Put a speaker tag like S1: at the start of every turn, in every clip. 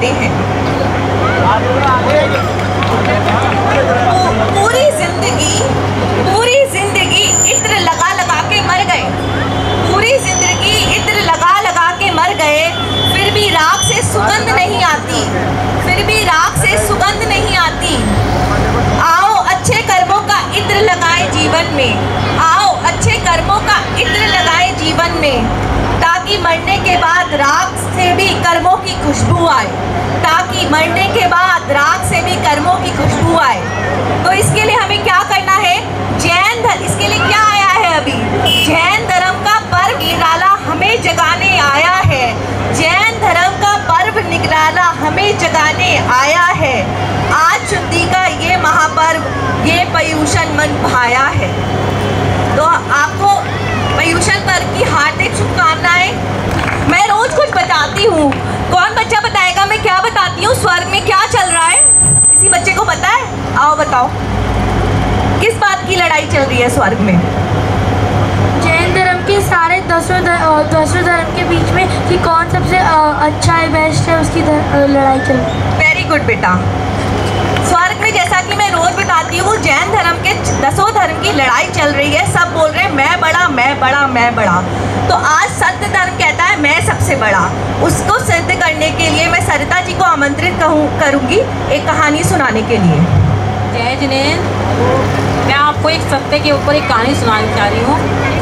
S1: जाते हैं। पूरी जिंदगी इत्र लगा लगा के मर गए, पूरी जिंदगी इत्र लगा लगा के मर गए, फिर भी राख से सुगंध नहीं आती, फिर भी राख से सुगंध नहीं आती। आओ अच्छे कर्मों का इत्र लगाएं जीवन में, आओ अच्छे कर्मों का इत्र लगाएं जीवन में, ताकि मरने के बाद राख से भी कर्मों की खुशबू आए, ताकि मरने के बाद राख से भी कर्मों की खुशबू आए। तो इसके लिए हमें क्या करना है? जैन धर्म इसके लिए क्या आया है? अभी जैन धर्म का पर्व निराला हमें जगाने आया है, जैन धर्म का पर्व निराला हमें जगाने आया है। आज शुद्धि का ये महापर्व, ये पर्युषण मन भाया है। तो आपको पर्युषण पर्व की हार्दिक शुभकामनाएं। मैं रोज कुछ बताती हूँ, कौन बच्चा बताएगा मैं क्या बताती हूँ? स्वर्ग में क्या चल रहा है? किसी बच्चे को पता है? आओ बताओ, किस बात की लड़ाई चल रही है स्वर्ग में?
S2: जैन धर्म के सारे दसों धर्म के बीच में कि कौन सबसे अच्छा है, बेस्ट है, उसकी लड़ाई चल रही है।
S1: वेरी गुड बेटा। स्वर्ग में जैसा कि मैं रोज बताती हूँ, जैन धर्म के दसों धर्म की लड़ाई चल रही है। सब बोल रहे हैं मैं बड़ा, मैं बड़ा, मैं बड़ा। तो आज सत्य धर्म कहता है मैं सबसे बड़ा। उसको सिद्ध करने के लिए मैं सरिता जी को आमंत्रित करूँगी एक कहानी सुनाने के लिए।
S3: जय जिनेन्द्र, मैं आपको एक सत्य के ऊपर एक कहानी सुनाना चाह रही हूँ,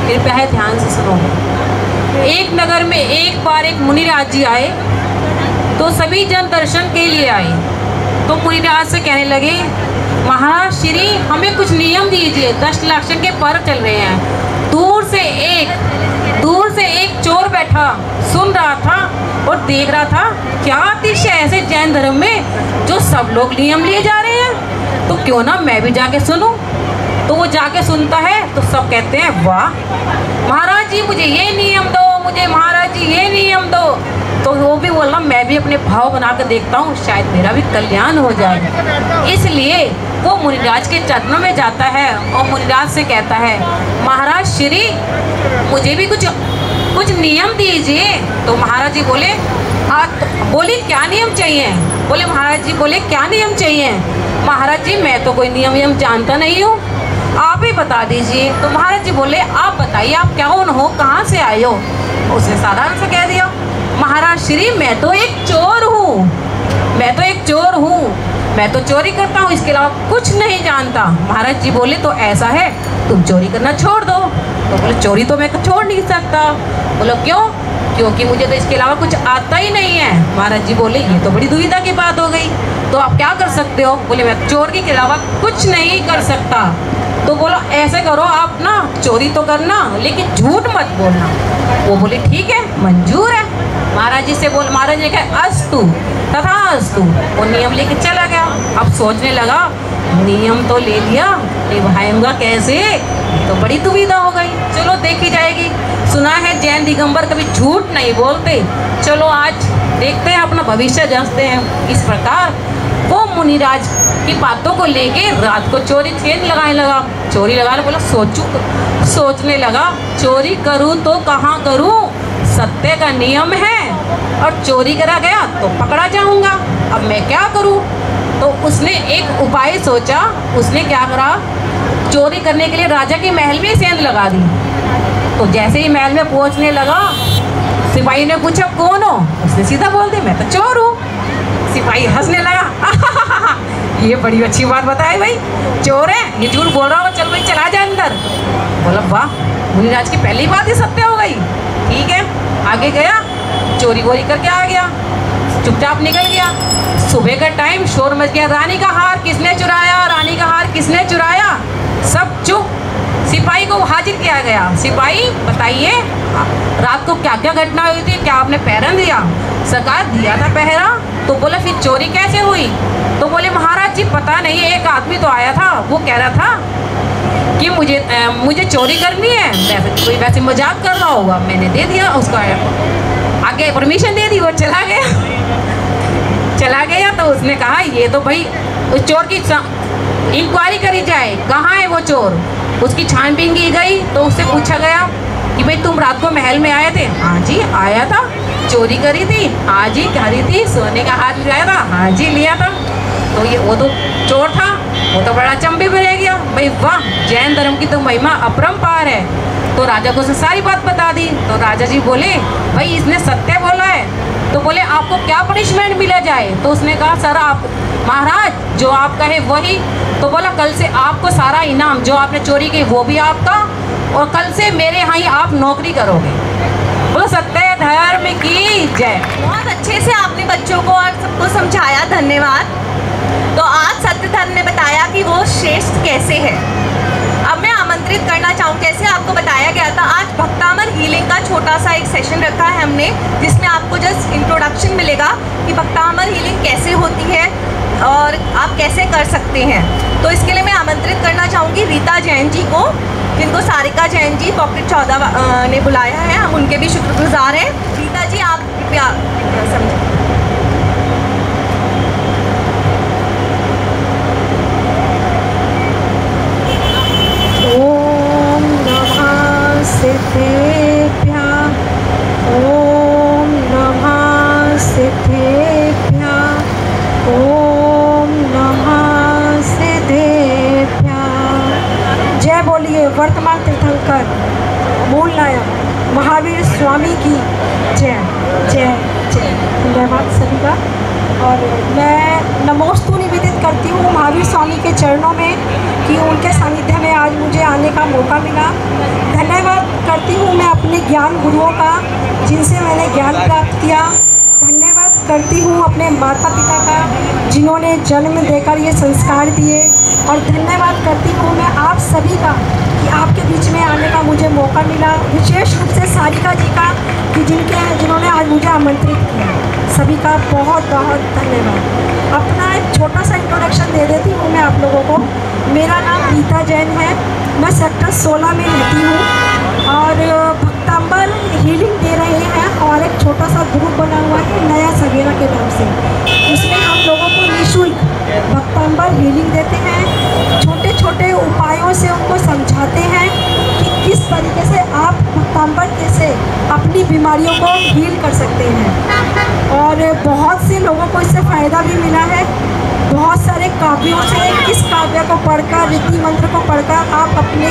S3: कृपया है ध्यान से सुनो। एक नगर में एक बार एक मुनिराज जी आए, तो सभी जन दर्शन के लिए आए। तो मुनिराज से कहने लगे, महाराज श्री हमें कुछ नियम दीजिए, 10 लक्षण के पर्व चल रहे हैं। दूर से एक चोर बैठा सुन रहा था और देख रहा था क्या अतिशय ऐसे जैन धर्म में जो सब लोग नियम लिए जा रहे हैं, तो क्यों ना मैं भी जाके सुनूं। तो वो जाके सुनता है तो सब कहते हैं वाह महाराज जी मुझे ये नियम दो, मुझे महाराज जी ये नियम दो। तो वो भी बोला मैं भी अपने भाव बना कर देखता हूँ, शायद मेरा भी कल्याण हो जाए। इसलिए वो मुनिराज के चरणों में जाता है और मुनिराज से कहता है, महाराज श्री मुझे भी कुछ नियम दीजिए। तो महाराज जी बोले बोले क्या नियम चाहिए? बोले महाराज जी बोले क्या नियम चाहिए? महाराज जी मैं तो कोई नियम जानता नहीं हूँ, आप ही बता दीजिए। तो महाराज जी बोले आप बताइए आप कौन हो, कहाँ से आए हो? उसने साधारण से कह दिया, महाराज श्री मैं तो एक चोर हूँ, मैं तो चोरी करता हूँ, इसके अलावा कुछ नहीं जानता। महाराज जी बोले तो ऐसा है तुम चोरी करना छोड़ दो। तो बोले चोरी तो मैं छोड़ नहीं सकता। बोलो क्यों? क्योंकि मुझे तो इसके अलावा कुछ आता ही नहीं है। महाराज जी बोले ये तो बड़ी दुविधा की बात हो गई, तो आप क्या कर सकते हो? बोले मैं चोरी के अलावा कुछ नहीं कर सकता। तो बोलो ऐसे करो आप ना चोरी तो करना लेकिन झूठ मत बोलना। वो बोले ठीक है मंजूर है। महाराज जी से बोल, महाराज जी कहे अस्तु तथास्तु। वो नियम लेके चला गया। अब सोचने लगा नियम तो ले लिया, निभाऊंगा कैसे? तो बड़ी दुविधा हो गई। चलो देखी जाएगी। सुना है जैन दिगंबर कभी झूठ नहीं बोलते। चलो आज देखते हैं, अपना भविष्य जांचते हैं। इस प्रकार वो मुनिराज की बातों को लेके रात को चोरी लगाने लगा। चोरी लगाने बोला सोचने लगा चोरी करूँ तो कहाँ करूँ, सत्य का नियम है और चोरी करा गया तो पकड़ा जाऊंगा, अब मैं क्या करूँ? तो उसने एक उपाय सोचा। उसने क्या करा, चोरी करने के लिए राजा के महल में सेंध लगा दी। तो जैसे ही महल में पहुंचने लगा, सिपाही ने पूछा कौन हो? उसने सीधा बोल दिया मैं तो चोर हूँ। सिपाही हंसने लगा ये बड़ी अच्छी बात बताई भाई, चोर है ये झूठ बोल रहा हो, चल भाई चला जा अंदर। बोला वाह मुनिराज की पहली बात ही सत्य हो गई। ठीक है आगे गया, चोरी वोरी करके आ गया, चुपचाप निकल गया। सुबह का टाइम, शोर मच गया, रानी का हार किसने चुराया, रानी का हार किसने चुराया? सब चुप। सिपाही को हाजिर किया गया। सिपाही बताइए रात को क्या क्या घटना हुई थी, क्या आपने पहरा दिया? सरकार दिया था पहरा। तो बोला फिर चोरी कैसे हुई? तो बोले महाराज जी पता नहीं, एक आदमी तो आया था, वो कह रहा था कि मुझे चोरी करनी है, कोई वैसे मजाक कर रहा होगा, मैंने दे दिया उसको, आगे परमिशन दे दी, वो चला गया। तो उसने कहा ये तो भाई उस चोर की इंक्वायरी करी जाए, कहाँ है वो चोर? उसकी छानबीन की गई तो उससे पूछा गया कि भाई तुम रात को महल में आए थे? हाँ जी आया था। चोरी करी थी? हाँ जी करी थी। सोने का हाथ लिया था? हाँ जी लिया था। तो ये वो तो चोर था, वो तो बड़ा चंबे में रह गया। भाई वाह, जैन धर्म की तो महिमा अपरंपार है। तो राजा को उसने सारी बात बता दी। तो राजा जी बोले भाई इसने सत्य बोला है, तो बोले आपको क्या पनिशमेंट मिला जाए? तो उसने कहा सर आप महाराज जो आप कहे वही। तो बोला कल से आपको सारा इनाम जो आपने चोरी की वो भी आपका, और कल से मेरे यहाँ ही आप नौकरी करोगे। बोलो सत्य धर्म की जय।
S1: बहुत अच्छे से आपने बच्चों को और सबको समझाया, धन्यवाद। तो आज सत्य धर्म ने बताया कि वो श्रेष्ठ कैसे है। अब मैं आमंत्रित करना चाहूँ, जैसे आपको बताया गया था आज भक्तामर हीलिंग का छोटा सा एक सेशन रखा है हमने, जिसमें आपको जस्ट इंट्रोडक्शन मिलेगा कि भक्तामर हीलिंग कैसे होती है और आप कैसे कर सकते हैं। तो इसके लिए मैं आमंत्रित करना चाहूँगी रीता जैन जी को, जिनको सारिका जैन जी पॉकेट 14 ने बुलाया है। हम उनके भी शुक्रगुजार हैं। रीता जी आप कृपया समझें।
S4: ओम नमः सिद्धेभ्यः, ओम नमः सिद्धेभ्यः, ओम नमः सिद्धेभ्यः। जय बोलिए वर्तमान तीर्थंकर मूल नायक महावीर स्वामी की जय जय जय। धन्यवाद सभी का। और मैं नमोस्तु निवेदित करती हूँ महावीर स्वामी के चरणों में कि उनके सानिध्य में आज मुझे आने का मौका मिला। धन्यवाद करती हूँ मैं अपने ज्ञान गुरुओं का, जिनसे मैंने ज्ञान प्राप्त किया। धन्यवाद करती हूँ अपने माता पिता का, जिन्होंने जन्म देकर ये संस्कार दिए। और धन्यवाद करती हूँ मैं आप सभी का कि आपके बीच में आने का मुझे मौका मिला। विशेष रूप से सारिका जी का कि जिन्होंने आज मुझे आमंत्रित किया। सभी का बहुत बहुत धन्यवाद। अपना एक छोटा सा इंट्रोडक्शन दे देती हूँ मैं आप लोगों को। मेरा नाम रीता जैन है, मैं सेक्टर 16 में रहती हूँ और भक्तांबर हीलिंग दे रहे हैं। और एक छोटा सा ग्रुप बना हुआ है नया सवेरा के नाम से, उसमें हम लोगों को निःशुल्क भक्तांबर हीलिंग देते हैं। छोटे छोटे उपायों से उनको समझाते हैं कि किस तरीके से आप भक्तांबर से अपनी बीमारियों को हील कर सकते हैं। और बहुत से लोगों को इससे फ़ायदा भी मिला है। बहुत सारे काव्यों से इस काव्य को पढ़कर, रीति मंत्र को पढ़कर आप अपनी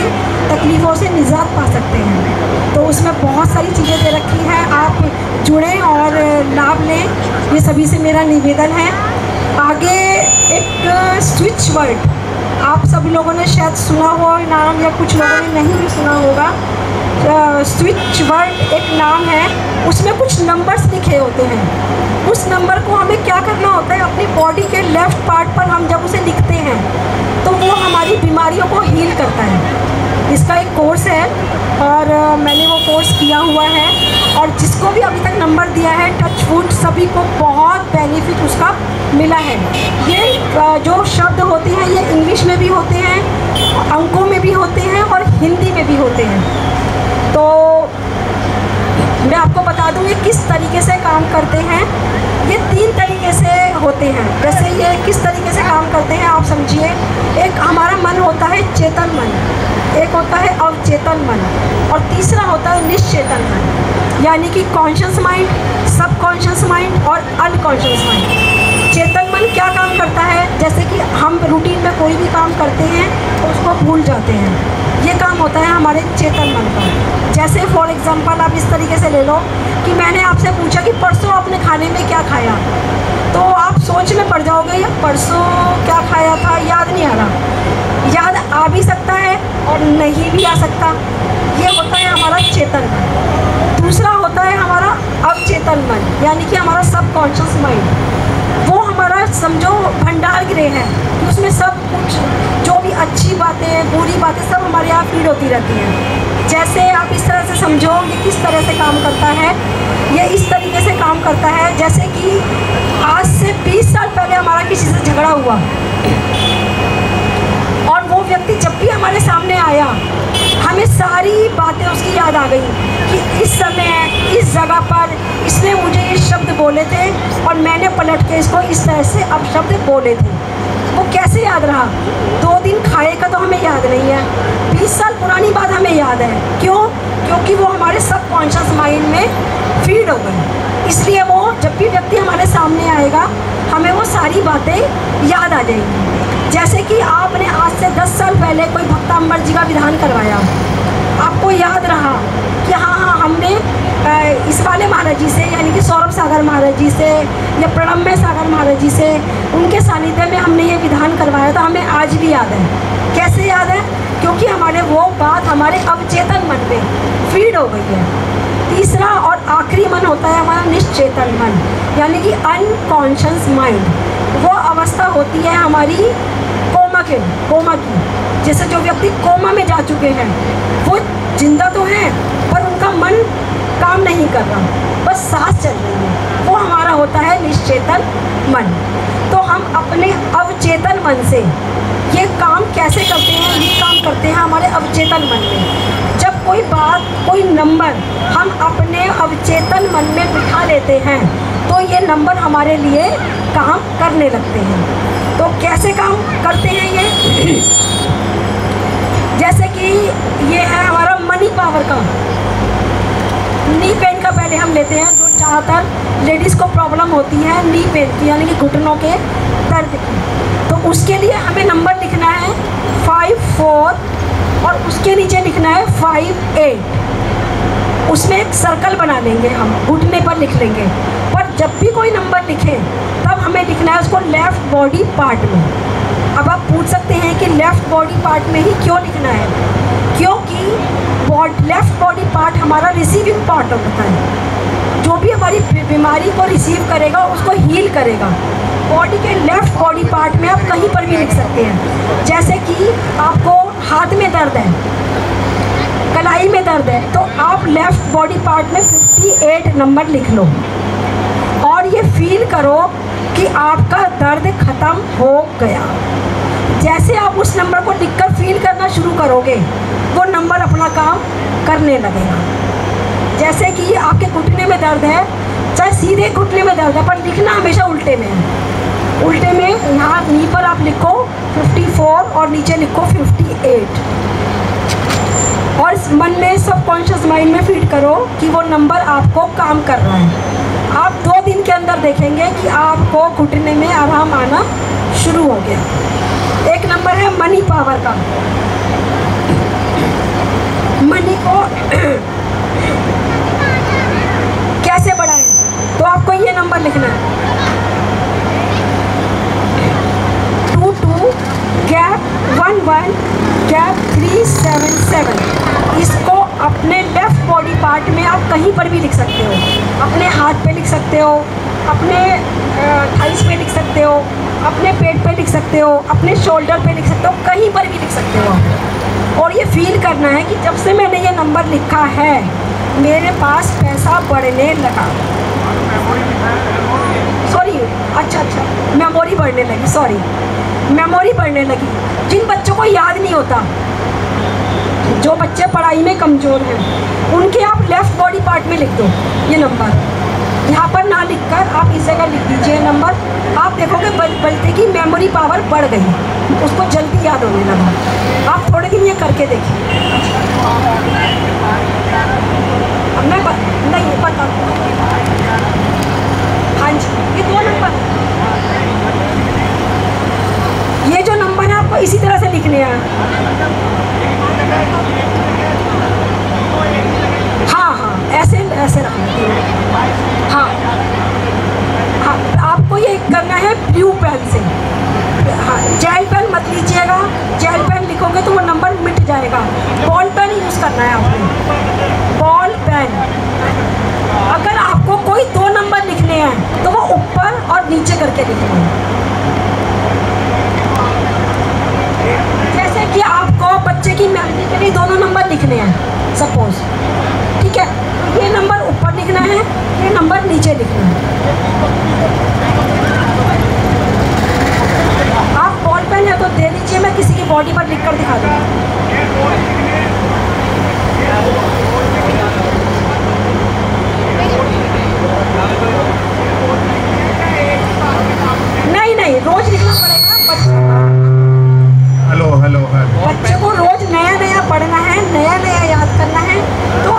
S4: तकलीफ़ों से निजात पा सकते हैं। तो उसमें बहुत सारी चीज़ें दे रखी हैं, आप जुड़ें और लाभ लें, ये सभी से मेरा निवेदन है। आगे एक स्विच वर्ड आप सभी लोगों ने शायद सुना हो नाम, या कुछ लोगों ने नहीं भी सुना होगा। स्विच वर्ड एक नाम है, उसमें कुछ नंबर्स लिखे होते हैं। उस नंबर को हमें क्या करना होता है, अपनी बॉडी के लेफ़्ट पार्ट पर हम जब उसे लिखते हैं तो वो हमारी बीमारियों को हील करता है। इसका एक कोर्स है और मैंने वो कोर्स किया हुआ है। और जिसको भी अभी तक नंबर दिया है, टच वुड, सभी को बहुत बेनिफिट उसका मिला है। ये जो शब्द होते हैं ये इंग्लिश में भी होते हैं, अंकों में भी होते हैं और हिंदी में भी होते हैं। तो मैं आपको बता दूँ ये किस तरीके से काम करते हैं। ये 3 तरीके से होते हैं। जैसे ये किस तरीके से काम करते हैं आप समझिए। एक हमारा मन होता है चेतन मन, एक होता है अवचेतन मन, और तीसरा होता है निश्चेतन मन, यानी कि कॉन्शियस माइंड, सब कॉन्शियस माइंड और अनकॉन्शियस माइंड। चेतन मन क्या काम करता है, जैसे कि हम रूटीन में कोई भी काम करते हैं तो उसको भूल जाते हैं, ये काम होता है हमारे चेतन मन का। जैसे फॉर एग्जांपल आप इस तरीके से ले लो कि मैंने आपसे पूछा कि परसों आपने खाने में क्या खाया, तो आप सोच में पड़ जाओगे या परसों क्या खाया था याद नहीं आ रहा। याद आ भी सकता है और नहीं भी आ सकता। ये होता है हमारा चेतन मन। दूसरा होता है हमारा अवचेतन मन, यानी कि हमारा सबकॉन्शियस माइंड। वो हमारा समझो भंडार गृह है कि उसमें सब कुछ, जो भी अच्छी बातें बुरी बातें सब हमारे यहाँ फीड होती रहती हैं। जैसे आप इस तरह से समझो ये किस तरह से काम करता है। ये इस तरीके से काम करता है जैसे कि आज से 20 साल पहले हमारा किसी से झगड़ा हुआ और वो व्यक्ति जब भी हमारे सामने आया हमें सारी बातें उसकी याद आ गई कि इस समय इस जगह पर इसने मुझे ये शब्द बोले थे और मैंने पलट के इसको इस तरह से अपशब्द बोले थे। वो कैसे याद रहा? 2 दिन खाए का तो हमें याद नहीं है, 20 साल पुरानी बात हमें याद है। क्यों? क्योंकि वो हमारे सबकॉन्शियस माइंड में फीड हो गए। इसलिए वो जब भी व्यक्ति हमारे सामने आएगा हमें वो सारी बातें याद आ जाएंगी। जैसे कि आपने आज से 10 साल पहले कोई भक्तांबर जी का विधान करवाया, आपको याद रहा कि हाँ हमने इस वाले महाराज जी से यानी कि सौरभ सागर महाराज जी से या प्रणम्य सागर महाराज जी से उनके सानिध्य में हमने ये विधान करवाया था, हमें आज भी याद है। कैसे याद है? क्योंकि हमारे वो बात हमारे अवचेतन मन में फीड हो गई है। तीसरा और आखिरी मन होता है हमारा निश्चेतन मन, यानी कि अनकॉन्शियस माइंड। वो अवस्था होती है हमारी कोमा की। जैसे जो व्यक्ति कोमा में जा चुके हैं वो जिंदा तो हैं पर उनका मन काम नहीं कर रहा, बस सांस चल रही है, वो हमारा होता है निश्चेतन मन। तो हम अपने अवचेतन मन से ये काम कैसे करते हैं? ये काम करते हैं हमारे अवचेतन मन में। जब कोई बात, कोई नंबर हम अपने अवचेतन मन में बिठा लेते हैं तो ये नंबर हमारे लिए काम करने लगते हैं। तो कैसे काम करते हैं ये? जैसे कि ये है हमारा मनी पावर का। नी पेन का पहले हम लेते हैं, जो ज़्यादातर लेडीज़ को प्रॉब्लम होती है नी पेन की, यानी कि घुटनों के दर्द की। तो उसके लिए हमें नंबर लिखना है 54 और उसके नीचे लिखना है 58। उसमें एक सर्कल बना लेंगे, हम घुटने पर लिख लेंगे। पर जब भी कोई नंबर लिखें तब हमें लिखना है उसको लेफ़्ट बॉडी पार्ट में। अब आप पूछ सकते हैं कि लेफ़्ट बॉडी पार्ट में ही क्यों लिखना है? क्योंकि लेफ़्ट बॉडी पार्ट हमारा रिसीविंग पार्ट होता है, जो भी हमारी बीमारी को रिसीव करेगा उसको हील करेगा। बॉडी के लेफ़्ट बॉडी पार्ट में आप कहीं पर भी लिख सकते हैं। जैसे कि आपको हाथ में दर्द है, कलाई में दर्द है, तो आप लेफ़्ट बॉडी पार्ट में 58 नंबर लिख लो और ये फील करो कि आपका दर्द ख़त्म हो गया। जैसे आप उस नंबर को लिखकर फील करना शुरू करोगे वो नंबर अपना काम करने लगेगा। जैसे कि आपके घुटने में दर्द है, चाहे सीधे घुटने में दर्द है, पर लिखना हमेशा उल्टे में है। उल्टे में यहाँ नी पर आप लिखो 54 और नीचे लिखो 58 और इस मन में सबकॉन्शियस माइंड में फीड करो कि वो नंबर आपको काम कर रहा है। आप 2 दिन के अंदर देखेंगे कि आपको घुटने में आराम आना शुरू हो गया। एक नंबर है मनी पावर का। मनी को कैसे बढ़ाएं? तो आपको ये नंबर लिखना है 22 गैप 11 गैप 377। इसको अपने लेफ़्ट बॉडी पार्ट में आप कहीं पर भी लिख सकते हो। अपने हाथ पे लिख सकते हो, अपने थाइस पे लिख सकते हो, अपने पेट पे लिख सकते हो, अपने शोल्डर पे लिख सकते हो, कहीं पर भी लिख सकते हो। और ये फील करना है कि जब से मैंने ये नंबर लिखा है मेरे पास पैसा बढ़ने लगा। सॉरी, अच्छा मेमोरी बढ़ने लगी, मेमोरी बढ़ने लगी। जिन बच्चों को याद नहीं होता, जो बच्चे पढ़ाई में कमज़ोर हैं, उनके आप लेफ़्ट बॉडी पार्ट में लिख दो ये नंबर। यहाँ पर ना लिखकर आप इस जगह लिख दीजिए नंबर। आप देखोगे बल्कि की मेमोरी पावर बढ़ गई, उसको जल्दी याद होने लगा। आप थोड़े दिन ये करके देखिए। अब मैं नहीं बता, हाँ जी, ये 2 नंबर, ये जो नंबर है आपको इसी तरह से लिखने हैं। हाँ, ऐसे रखना है। हाँ, आपको ये करना है ब्लू पेन से। हाँ, जेल पेन मत लीजिएगा, जेल पेन लिखोगे तो वो नंबर मिट जाएगा। बॉल पेन यूज़ करना है आपको, बॉल पेन। अगर आपको कोई 2 नंबर लिखने हैं तो वो ऊपर और नीचे करके लिखने हैं। जैसे कि आपको बच्चे की मेमोरी के लिए दोनों नंबर लिखने हैं सपोज, ठीक है, ये नंबर ऊपर लिखना है, ये नंबर नीचे लिखना है। आप बॉल पेन है तो दे दीजिए, मैं किसी की बॉडी पर लिख कर दिखा दूँगा। नहीं, रोज लिखना पड़ेगा बच्चे को। बच्चे को रोज नया पढ़ना है, नया याद करना है। तो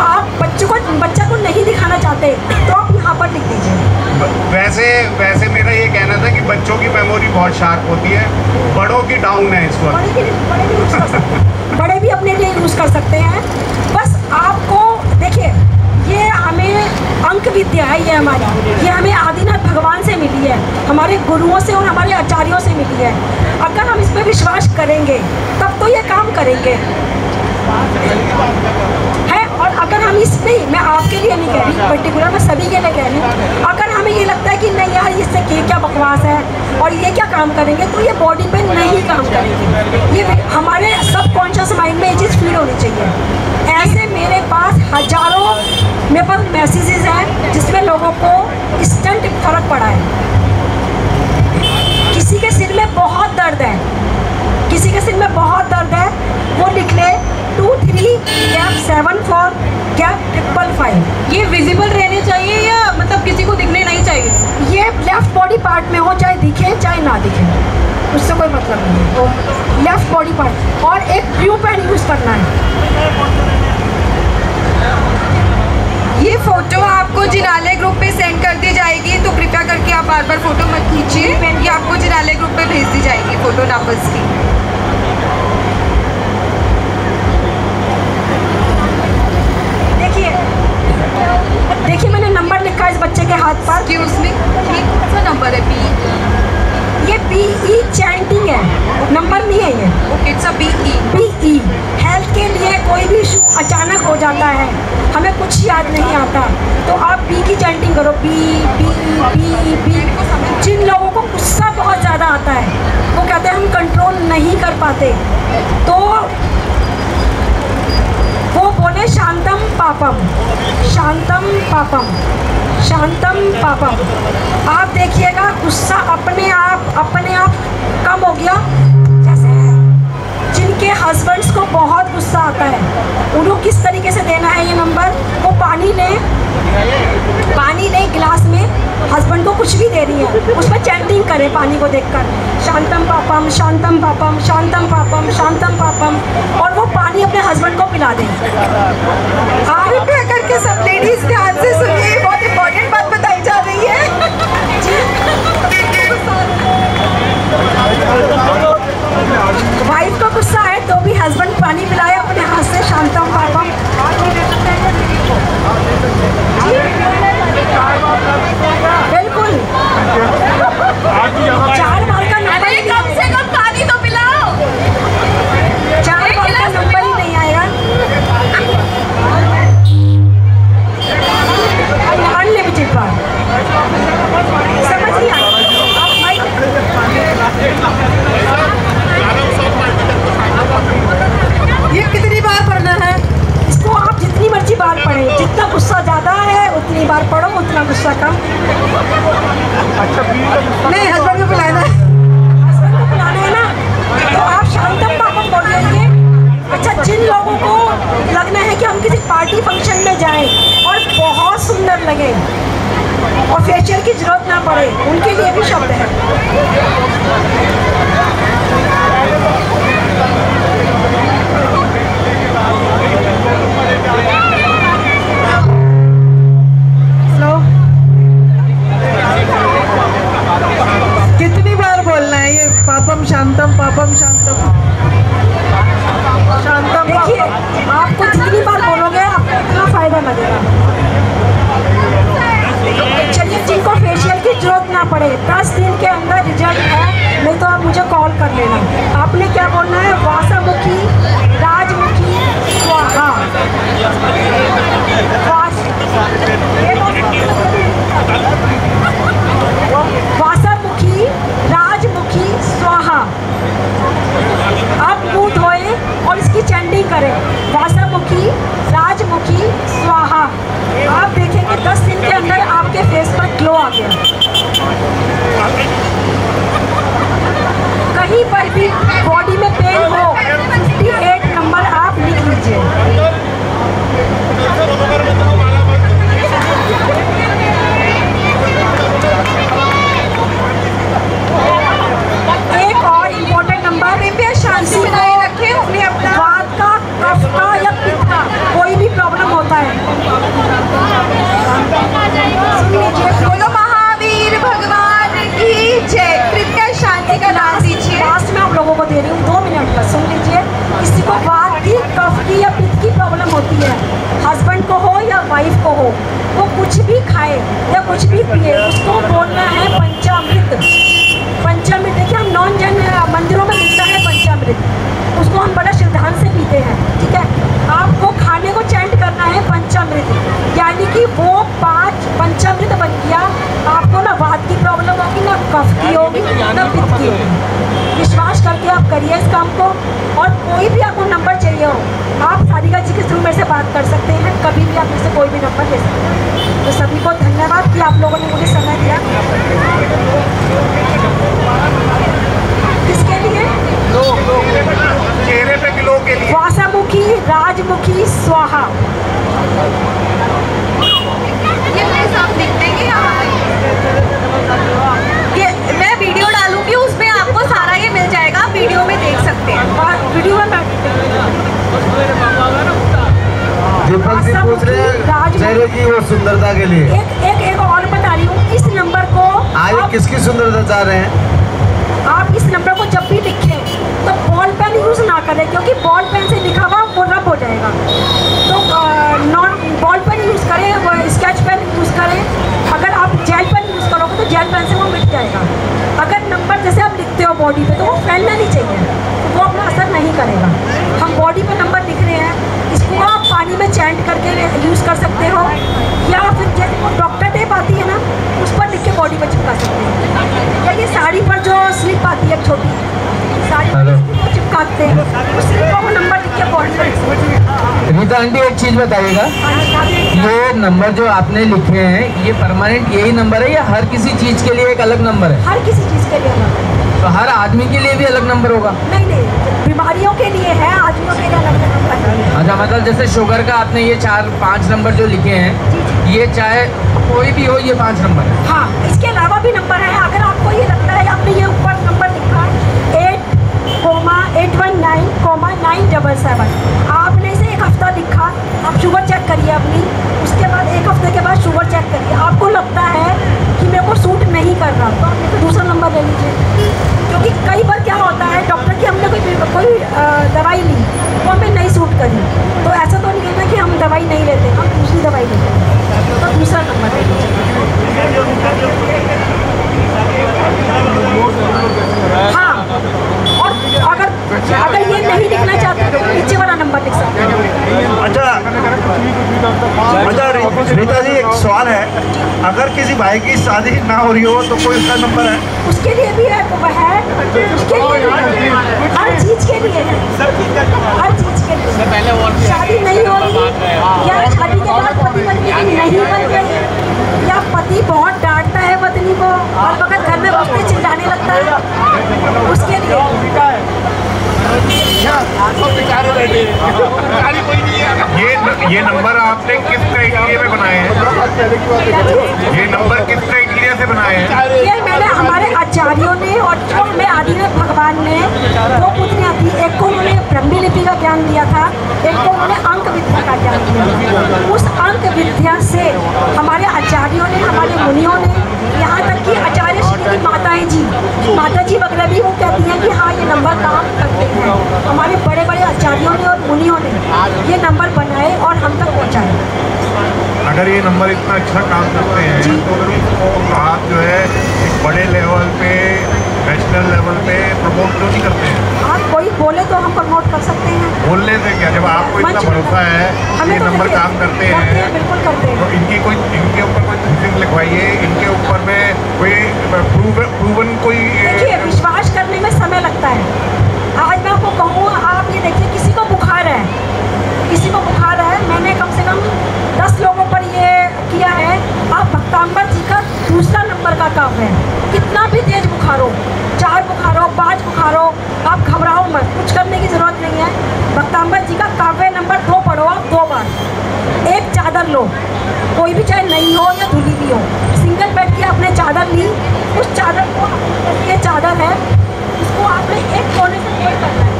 S5: वैसे मेरा ये कहना था कि बच्चों की मेमोरी बहुत शार्प होती है, बड़ों की डाउन है इस वक्त।
S4: बड़े भी अपने लिए यूज़ कर सकते हैं। बस आपको देखिए, ये हमें अंक विद्या है, ये हमारी, ये हमें आदिनाथ भगवान से मिली है, हमारे गुरुओं से और हमारे आचार्यों से मिली है। अगर हम इस पर विश्वास करेंगे तब तो ये काम करेंगे है। और अगर हम इस नहीं, मैं आपके लिए नहीं कह रही पर्टिकुलर, मैं सभी के लिए कह रही हूँ, अगर हमें ये लगता है कि नहीं यार इससे क्या बकवास है और ये क्या काम करेंगे, तो ये बॉडी पे नहीं काम करेंगे। ये हमारे सबकॉन्शियस माइंड में ये चीज़ फीड होनी चाहिए। ऐसे मेरे पास हजारों मेरे पास मैसेजेस हैं जिसमें लोगों को इंस्टेंट फर्क पड़ा है। किसी के सिर में बहुत दर्द है, किसी के सिर में बहुत दर्द है, वो लिख ले 23-74 555।
S3: ये विजिबल रहने चाहिए या मतलब किसी को दिखने नहीं चाहिए?
S4: ये लेफ्ट बॉडी पार्ट में हो, चाहे दिखे चाहे ना दिखे, उससे कोई मतलब नहीं है। तो लेफ्ट बॉडी पार्ट, और एक ब्लू पेन यूज़ करना है।
S1: ये फोटो आपको जिनालय ग्रुप पे सेंड कर दी जाएगी, तो कृपया करके आप बार बार फोटो मत खींचिए। ये आपको जिनालय ग्रुप पे भेज दी जाएगी फोटो नापस की।
S4: देखिए मैंने नंबर लिखा है इस बच्चे के हाथ पर
S1: कि उसमें कौन सा नंबर है?
S4: ये BE चैंटिंग है, नंबर नहीं है ये।
S1: Okay, it's a BE।
S4: Health के लिए कोई भी इशू अचानक हो जाता है, हमें कुछ याद नहीं आता, तो आप B की चैंटिंग करो, B। जिन लोगों को गुस्सा बहुत ज़्यादा आता है, वो कहते हैं हम कंट्रोल नहीं कर पाते, तो वो बोले शांतम पापम, शांतम पापम, शांतम पापम। आप देखिएगा गुस्सा अपने आप कम हो गया। जैसे जिनके हस्बैंड्स को बहुत गुस्सा आता है, उनको किस तरीके से देना है ये नंबर, वो पानी ले गिलास में, हस्बैंड को कुछ भी दे रही है, उस पर चैंटिंग करें पानी को देखकर, शांतम पापम, शांतम पापम, शांतम पापम, शांतम पापम, और वो पानी अपने हस्बैंड को पिला दें।
S1: कृपया करके सब लेडीज ध्यान से सुनिए, बहुत इंपॉर्टेंट बात बताई जा रही है।
S4: वाइफ को गुस्सा है तो भी हस्बैंड पानी पिलाए अपने हाथ से, शांतम पापम। बिल्कुल 4 बार का नंबर,
S1: कम से कम पानी तो पिलाओ।
S4: 4 बार का नंबर ही नहीं आएगा। अनलिमिटेड बार, समझ नहीं आएगा। ये कितनी बार पढ़ना है? इसको आप जितनी मर्जी बार पढ़ें, जितना गुस्सा ज़्यादा है उतनी बार पढ़ो, उतना गुस्सा कम। नहीं, हस्बैंड को बुलाना है, हस्बैंड को बुलाना है ना, तो आप शांतम पापम बोलिए। अच्छा, जिन लोगों को लगना है कि हम किसी पार्टी फंक्शन में जाएं और बहुत सुंदर लगे और फेशियल की जरूरत ना पड़े, उनके लिए भी शब्द है।
S6: कितनी बार बोलना है ये पापम शांतम, पापम शांतम, शांतम?
S4: देखिए, आपको जितनी बार बोलोगे आपको उतना फायदा लगेगा। चलिए, जिनको फेशियल की जरूरत ना पड़े, 10 दिन के अंदर रिजल्ट है, नहीं तो आप मुझे कॉल कर लेना। आपने क्या बोलना है? वासामुखी, राजमुखी, स्वाहा। वासामुखी, राजमुखी, स्वाहा। आप मुंह धोए और इसकी चैंटिंग करें, वासामुखी, राजमुखी, स्वाहा। आप देखेंगे 10 दिन के अंदर आपके फेस पर ग्लो आ गया। कहीं पर भी बॉडी में पेन हो, 58 नंबर आप लिख लीजिए। एक और इम्पोर्टेंट नंबर, कृपया शांति बनाए रखें। उन्हें अपना वात का, कफ का या पित्त का कोई भी प्रॉब्लम होता है, सुन लीजिए।
S1: बोलो
S4: वो कुछ भी खाए या कुछ भी पिए, उसको बोलना है पंचामृत। पंचामृत देखिए, हम नॉन जैन मंदिरों में मिलता है पंचामृत, उसको हम बड़ा श्रद्धा से पीते हैं। ठीक है, आपको खाने को चैंट करना है पंचामृत, यानी कि वो 5 पंचामृत बन गया। आपको ना वात की प्रॉब्लम होगी, ना कफ की होगी, ना पित्त की होगी। विश्वास करके आप करिए इस काम को। और कोई भी आपको नंबर चाहिए हो, आप सारिका जी के थ्रू मेरे से बात कर सकते हैं, कभी भी आप मेरे से कोई भी नंबर ले सकते हैं। तो सभी को धन्यवाद कि आप लोगों ने मुझे समय दिया। किसके लिए?
S5: चेहरे पे ग्लो के लिए।
S4: वासामुखी, राजमुखी, स्वाहा।
S1: ये मेरे साथ लिख देंगे आप? ये मैं वीडियो डालूंगी, उसमें आपको सारा ये मिल जाएगा, वीडियो में देख सकते हैं।
S4: और वीडियो में
S6: दीपक जी पूछ रहे हैं चेहरे की वो सुंदरता के लिए।
S4: एक और बता रही हूँ, इस नंबर को
S6: आज किसकी सुंदरता चाह रहे हैं?
S4: आप इस नंबर को जब भी लिखें तो बॉल पेन यूज़ ना करें, क्योंकि बॉल पेन से लिखा हुआ वो रब हो जाएगा। तो नॉन बॉल पेन यूज़ करें, वो स्केच पेन यूज़ करें। अगर आप जेल पेन यूज़ करोगे तो जेल पेन से वो मिट जाएगा। अगर नंबर जैसे आप लिखते हो बॉडी पे, तो वो फैलना नहीं चाहिए, तो वो अपना असर नहीं करेगा। हम बॉडी पे नंबर लिख रहे हैं, इसको आप पानी में चैंट करके यूज़ कर सकते हो, या फिर जैसे वो डॉक्टर टेप आती है ना, उस पर लिख के बॉडी पर चिपका सकते हैं। या ये साड़ी पर जो स्लिप आती है छोटी साड़ी पर वो चिपकाते हैं, उस स्लिप पर वो नंबर लिख के बॉडी पर।
S6: रीता आंटी एक चीज बताइएगा, ये नंबर जो आपने लिखे हैं ये परमानेंट यही नंबर है या हर किसी चीज के लिए एक अलग नंबर है?
S4: हर किसी चीज़ के लिए अलग है।
S6: तो हर आदमी के लिए भी अलग नंबर होगा?
S4: नहीं, बीमारियों के लिए है, आदमियों के लिए अलग नंबर है।
S6: अच्छा, मतलब जैसे शुगर का आपने ये 4-5 नंबर जो लिखे हैं, ये चाहे कोई भी हो, ये 5 नंबर है?
S4: हाँ, इसके अलावा भी नंबर है। अगर आपको ये लगता है, आपने ये ऊपर नंबर लिखा 8,819,977, आपने इसे एक हफ्ता लिखा, आप शुगर चेक करिए अपनी, उसके बाद एक हफ्ते के बाद शुगर चेक करिए, आपको लगता है कि मेरे को सूट नहीं कर रहा, तो आपने तो दूसरा नंबर ले लीजिए। क्योंकि कई बार क्या होता है, डॉक्टर की हमने कोई दवाई ली, वो हमें नहीं सूट करी, तो ऐसा तो नहीं है ना कि हम दवाई नहीं लेते, हम दूसरी दवाई लेते हैं, तो दूसरा नंबर ले लीजिए। हाँ, और अगर ये नहीं लिखना चाहते तो नीचे वाला नंबर लिख सकते हैं।
S7: अच्छा रीता जी, एक सवाल है, अगर किसी भाई की शादी ना हो रही हो तो कोई उसका नंबर है?
S4: उसके लिए भी है, वो है, उसके लिए भी है, हर चीज़ के लिए है, हर चीज़ के लिए। शादी नहीं हो रही, या शादी के बाद पति पत्नी की नहीं बन रही, या पति बहुत डांटता है पत्नी को और वक्त घर में घुसते चिल्लाने लगता है, उसके लिए।
S5: ये नंबर आपने किस क्राइटेरिया में बनाए हैं? ये नंबर किस क्राइटेरिया से बनाए हैं?
S4: ये मैंने हमारे आचार्यों ने और जो हमें आदिनाथ भगवान ने 2 पुत्रियाँ थी, एक को उन्होंने ब्रह्मी लिपि का ज्ञान दिया था, एक को उन्होंने अंक विद्या का ज्ञान दिया था। उस अंक विद्या से हमारे आचार्यों ने, हमारे मुनियों ने, यहाँ तक कि आचार्य श्री की माता जी वगैरह भी वो कहती हैं कि हाँ, ये नंबर काम करते हैं। हमारे बड़े बड़े आचार्यों ने और मुनियों ने ये नंबर बनाए और हम तक पहुँचाए।
S5: अगर ये नंबर इतना अच्छा काम करते हैं तो इसको आप जो है एक बड़े लेवल पे, नेशनल लेवल पे प्रमोट क्यों नहीं करते हैं?
S4: आप कोई बोले तो हम प्रमोट कर सकते हैं।
S5: बोलने से क्या, जब आपको इतना भरोसा है ये नंबर काम करते हैं,
S4: बिल्कुल करते हैं।
S5: तो इनके ऊपर कोई थीसिस लिखवाइए, इनके ऊपर में कोई प्रूवन कोई।
S4: देखिए, विश्वास करने में समय लगता है। आज मैं आपको कहूँ, आप ये देखिए, किसी को बुखार है, मैंने कम से कम 10 लोगों पर ये किया है। आप भक्तांबर जी का दूसरा नंबर का काव्य है, कितना भी तेज बुखार हो, 4 बुखार हो, 5 बुखार हो, आप घबराओ मत, कुछ करने की ज़रूरत नहीं है। भक्तांबर जी का काव्य नंबर 2 पढ़ो आप 2 बार। एक चादर लो, कोई भी, चाहे नई हो या धुली भी हो, सिंगल बेड की आपने चादर ली, उस चादर को, ये चादर है, इसको आपने एक कोने से फोल्ड करना है।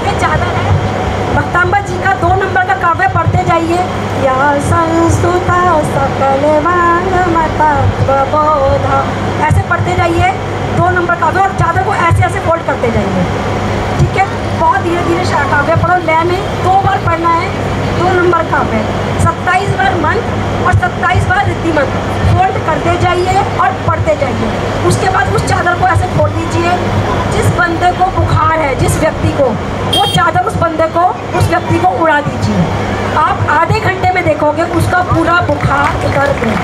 S4: ये चादर है, भक्तांबर जी का 2 नंबर का काव्य पढ़ते जाइए। या संस्तुता सकल मानमता प्रबोधा, ऐसे पढ़ते जाइए 2 नंबर काव्य, और चादर को ऐसे ऐसे फोल्ड करते जाइए। ठीक है, बहुत धीरे धीरे काव्य पढ़ो। लय में 2 बार पढ़ना है, 2 नंबर काव्य, 27 बार मंत्र और 27 बार रिद्धिमंत फोल्ड करते जाइए और पढ़ते जाइए। उसके बाद उस चादर को ऐसे खोल दीजिए। जिस बंदे को बुखार है, जिस व्यक्ति को, वो चादर उस बंदे को, उस व्यक्ति को उड़ा दीजिए। आप आधे घंटे में देखोगे उसका पूरा बुखार उतर गया।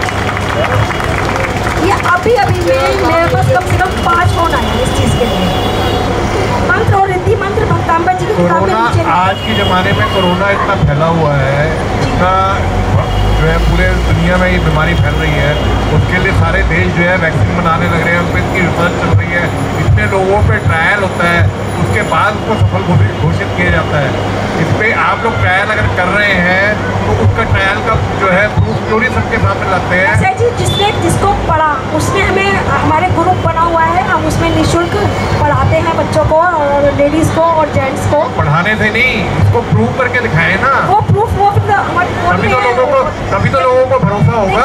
S4: ये अभी में मेरे पास कम से कम 5 फोन आए हैं इस चीज़ के लिए। मंत्र और रिद्धि मंत्र भक्तांबा जी की किताब में नीचे
S5: आज के ज़माने में कोरोना इतना फैला हुआ है, इतना जो है पूरे दुनिया में ये बीमारी फैल रही है, उसके लिए सारे देश जो है वैक्सीन बनाने लग रहे हैं, उन पर इतनी रिसर्च चल रही है, इतने लोगों पे ट्रायल होता है, उसके बाद उसको सफल घोषित किया जाता है। इस पर आप लोग ट्रायल अगर कर रहे हैं तो उसका ट्रायल का जो है प्रूफ स्टोरी सबके सामने लाते हैं।
S4: ऐसा जी, जिसको पढ़ा उसने हमें हमारे ग्रुप बना हुआ है, हम उसमें निःशुल्क पढ़ाते हैं बच्चों को और लेडीज़ को और जेंट्स को।
S5: पढ़ाने से नहीं, इसको प्रूव करके दिखाएं ना।
S4: वो प्रूफ वो तभी
S5: तो लोगों को भरोसा होगा।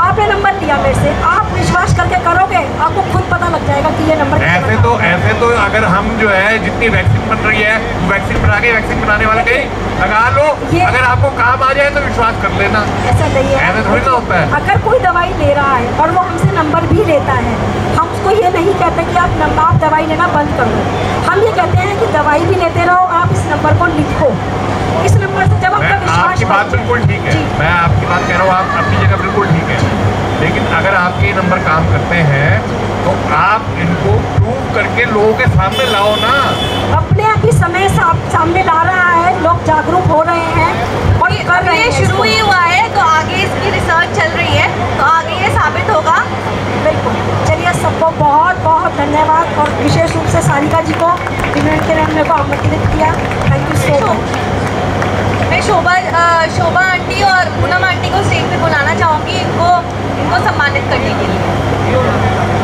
S4: आपने नंबर लिया मेरे से, आप विश्वास करके करोगे, आपको खुद पता लग जाएगा कि ये नंबर
S5: ऐसे तो अगर हम जो है जितनी वैक्सीन बन रही है, वैक्सीन बना के वैक्सीन बनाने वाले कहीं लगा लो, अगर आपको काम आ जाए तो विश्वास कर लेना।
S4: ऐसा नहीं है,
S5: ऐसा थोड़ी ना होता है।
S4: अगर कोई दवाई ले रहा है और वो हमसे नंबर भी लेता है, हम उसको ये नहीं कहते कि आप दवाई लेना बंद कर दो। हम ये कहते हैं कि दवाई भी लेते रहो, आप इस नंबर को लिखो। इस नंबर से जब आपका विश्वास,
S5: आपकी बात बिल्कुल ठीक है, मैं आपकी बात कह रहा हूँ, आप अपनी जगह बिल्कुल ठीक है, लेकिन अगर आपके ये नंबर काम करते हैं तो आप इनको प्रूव करके लोगों के सामने लाओ ना।
S4: अपने आप ही समय सामने ला रहा है, लोग जागरूक हो रहे हैं और कर रहे हैं।
S1: शुरू ही हुआ है तो आगे इसकी रिसर्च चल रही है, तो आगे ये साबित होगा।
S4: बिल्कुल। चलिए, सबको बहुत बहुत धन्यवाद और विशेष रूप से सारिका जी को जिन्होंने मेरे को आमंत्रित किया। Thank you so much.
S1: मैं शोभा आंटी और पूनम आंटी को स्टेज पे बुलाना चाहूँगी इनको सम्मानित करने के लिए।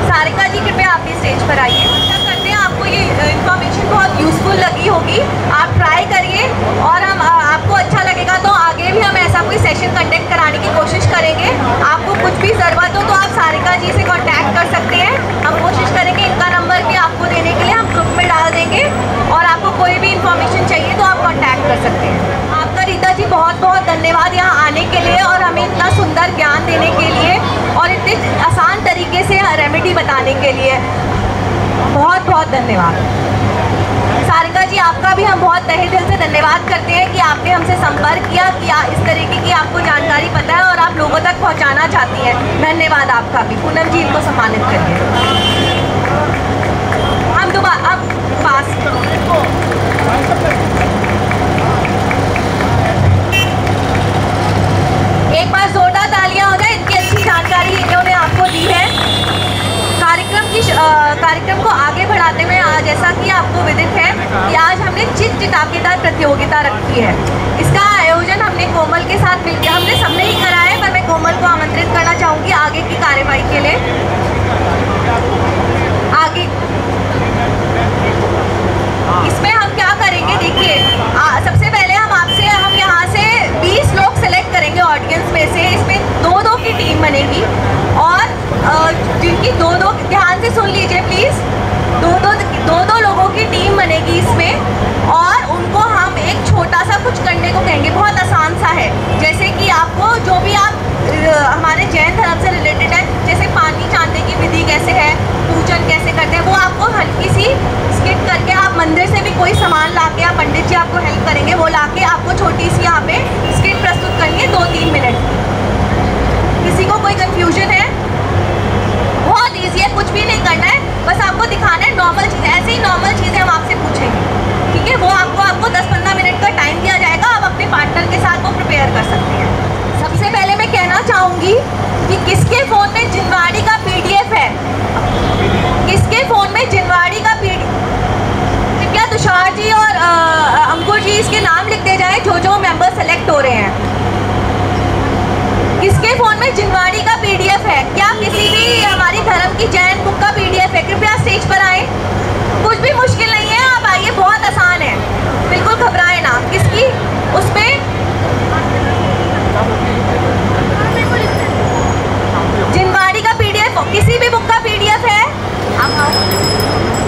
S1: सारिका जी, कृपया आप भी स्टेज पर आइए। आशा करते हैं आपको ये इन्फॉर्मेशन बहुत यूज़फुल लगी होगी। आप ट्राई करिए और हम आपको अच्छा लगेगा तो आगे भी हम ऐसा कोई सेशन कंडक्ट कराने की कोशिश करेंगे। आपको कुछ भी ज़रूरत हो तो आप सारिका जी से कांटेक्ट कर सकते हैं। हम कोशिश करेंगे इनका नंबर भी आपको देने के लिए, हम ग्रुप में डाल देंगे और आपको कोई भी इन्फॉर्मेशन चाहिए तो आप कॉन्टैक्ट कर सकते हैं। आपका रीता जी बहुत बहुत धन्यवाद यहाँ आने के लिए और हमें इतना सुंदर ज्ञान देने के लिए और इतने आसान तरीके से रेमेडी बताने के लिए बहुत बहुत धन्यवाद। सारिका जी, आपका भी हम बहुत तहे दिल से धन्यवाद करते हैं कि आपने हमसे संपर्क किया कि इस तरीके की आपको जानकारी पता है और आप लोगों तक पहुंचाना चाहती हैं। धन्यवाद आपका भी। पूनम जी, इनको सम्मानित करिए। हम दोबारा अब पास एक बार जोरदार तालियां हो जाए, इतनी अच्छी जानकारी इन्होंने आपको दी है। कार्यक्रम को आगे बढ़ाते में जैसा कि आपको विदित है कि आज हमने चिटाकेदार प्रतियोगिता रखी है। इसका आयोजन हमने कोमल के साथ मिलकर हमने सबने ही करा है, पर मैं कोमल को आमंत्रित करना चाहूँगी आगे की कार्यवाही के लिए। आगे इसमें हम क्या करेंगे, देखिए, सबसे पहले हम यहाँ से 20 लोग सेलेक्ट करेंगे ऑडियंस में से। इसमें 2-2 की टीम बनेगी और जिनकी 2-2, ध्यान से सुन लीजिए प्लीज़, 2-2 लोगों की टीम बनेगी इसमें और उनको हम एक छोटा सा कुछ करने को कहेंगे, बहुत आसान सा है। जैसे कि आपको जो भी आप हमारे जैन धर्म से रिलेटेड है, जैसे पानी छानने की विधि कैसे है, पूजन कैसे करते हैं, वो आपको हल्की सी स्किप करके आप मंदिर से भी कोई सामान ला के, आप पंडित जी आपको हेल्प करेंगे, वो ला के आपको छोटी सी यहाँ पे स्किट प्रस्तुत करनी है 2-3 मिनट। किसी को कोई कन्फ्यूजन है? बहुत ईजी है, कुछ भी नहीं करना है, बस आपको दिखाना है नॉर्मल चीज़ें। ऐसे ही नॉर्मल चीज़ें हम आपसे पूछेंगे, ठीक है? वो आपको 10-15 मिनट का टाइम दिया जाएगा, आप अपने पार्टनर के साथ वो प्रिपेयर कर सकते हैं। सबसे पहले मैं कहना चाहूँगी कि किसके फ़ोन में जिनवाड़ी का PDF है? किसके फ़ोन में जिनवाड़ी का कृपया तुषार जी और अंकुर जी इसके नाम लिखते जाएं जो मेंबर सेलेक्ट हो रहे हैं। किसके फ़ोन में जिनवाड़ी का PDF है? क्या किसी भी हमारी धर्म की जैन बुक का PDF है? कृपया स्टेज पर आए। कुछ भी मुश्किल नहीं है, आप आइए, बहुत आसान है, बिल्कुल घबराए ना। किसकी उसमें जिनवाड़ी का PDF, किसी भी बुक का PDF है? आप आओ,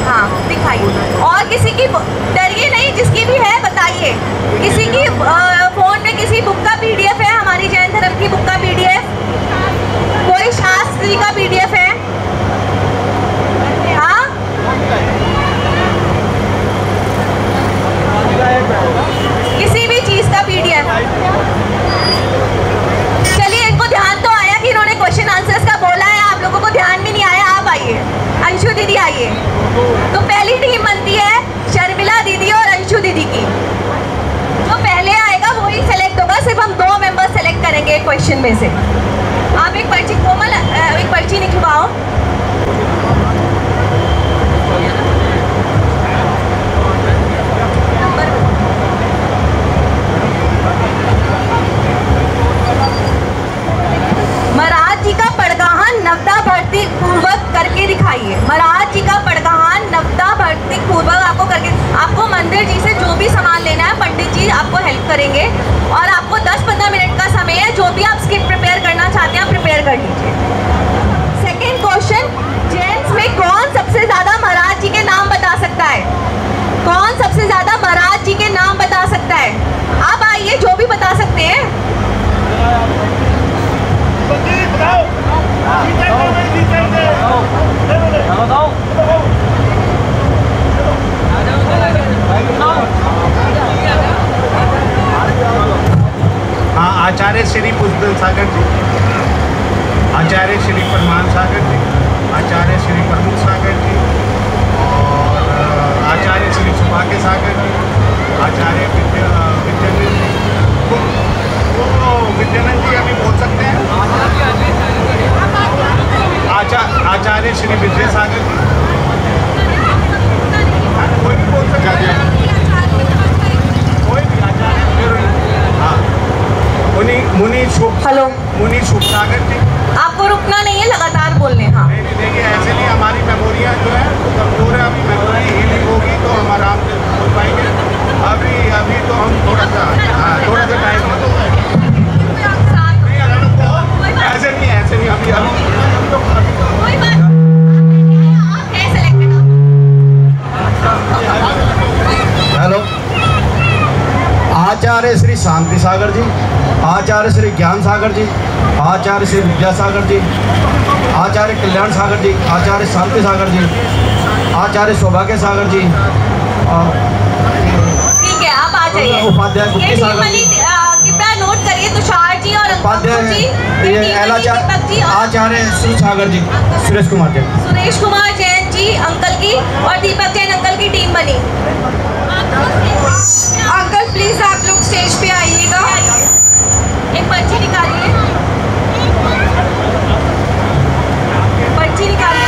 S1: हाँ दिखाइए। और किसी की, डरिए नहीं, जिसकी भी है इनमें से। आप एक पर्ची कोमल एक पर्ची निकलवाओ। महाराज जी का पड़गाहन नवदा भक्ति पूर्वक करके दिखाइए। महाराज जी का पड़गाहन नवदा भक्ति पूर्वक आपको करके, आपको मंदिर जी से जो भी सामान लेना है पंडित जी आपको हेल्प करेंगे और आपको 10-15 मिनट का समय है। जो भी आप स्किट प्रिपेयर करना चाहते हैं आप प्रिपेयर कर लीजिए। सेकेंड क्वेश्चन, जेंट्स में कौन सबसे ज्यादा महाराज जी के नाम बता सकता है? कौन सबसे ज्यादा महाराज जी के नाम बता सकता है? आप आइए, जो भी बता सकते हैं।
S7: हाँ, आचार्य श्री पुष्पल सागर जी, आचार्य श्री परमान सागर जी, आचार्य श्री प्रमुख सागर जी और आचार्य श्री सुभाग्य सागर जी, आचार्य विद्यानंद जी। तो विद्यानंद जी अभी बोल सकते हैं। आचार्य श्री विद्यासागर जी, कोई भी बोल सकता है, कोई भी आचार्य। हाँ, मुनि शुभ सागर जी।
S1: आपको रुकना नहीं है, लगातार बोलने। हाँ,
S7: नहीं देखिए, ऐसे नहीं, हमारी मेमोरियाँ जो है वो कमजोर है। अभी मेमोरी हीलिंग होगी तो हम आराम से बोल पाएंगे। अभी तो हम थोड़ा सा टाइम ऐसे नहीं अभी
S1: कोई बात आप है सेलेक्टेड।
S7: हेलो, आचार्य श्री शांति सागर जी, आचार्य श्री ज्ञान सागर जी, आचार्य श्री विद्यासागर जी, आचार्य कल्याण सागर जी, आचार्य शांति सागर जी, आचार्य सौभाग्य सागर जी।
S1: ठीक है, आप आ जाइए।
S7: उपाध्याय
S1: ये कृपया नोट करिए, तुषार जी और
S7: उपाध्याय आचार्य श्री सागर जी, सुरेश कुमार जैन
S1: जी अंकल की और दीपक जैन अंकल की टीम बनी। अंकल प्लीज आप लोग स्टेज पे आइएगा। एक पर्ची निकालिए, पर्ची निकालिए।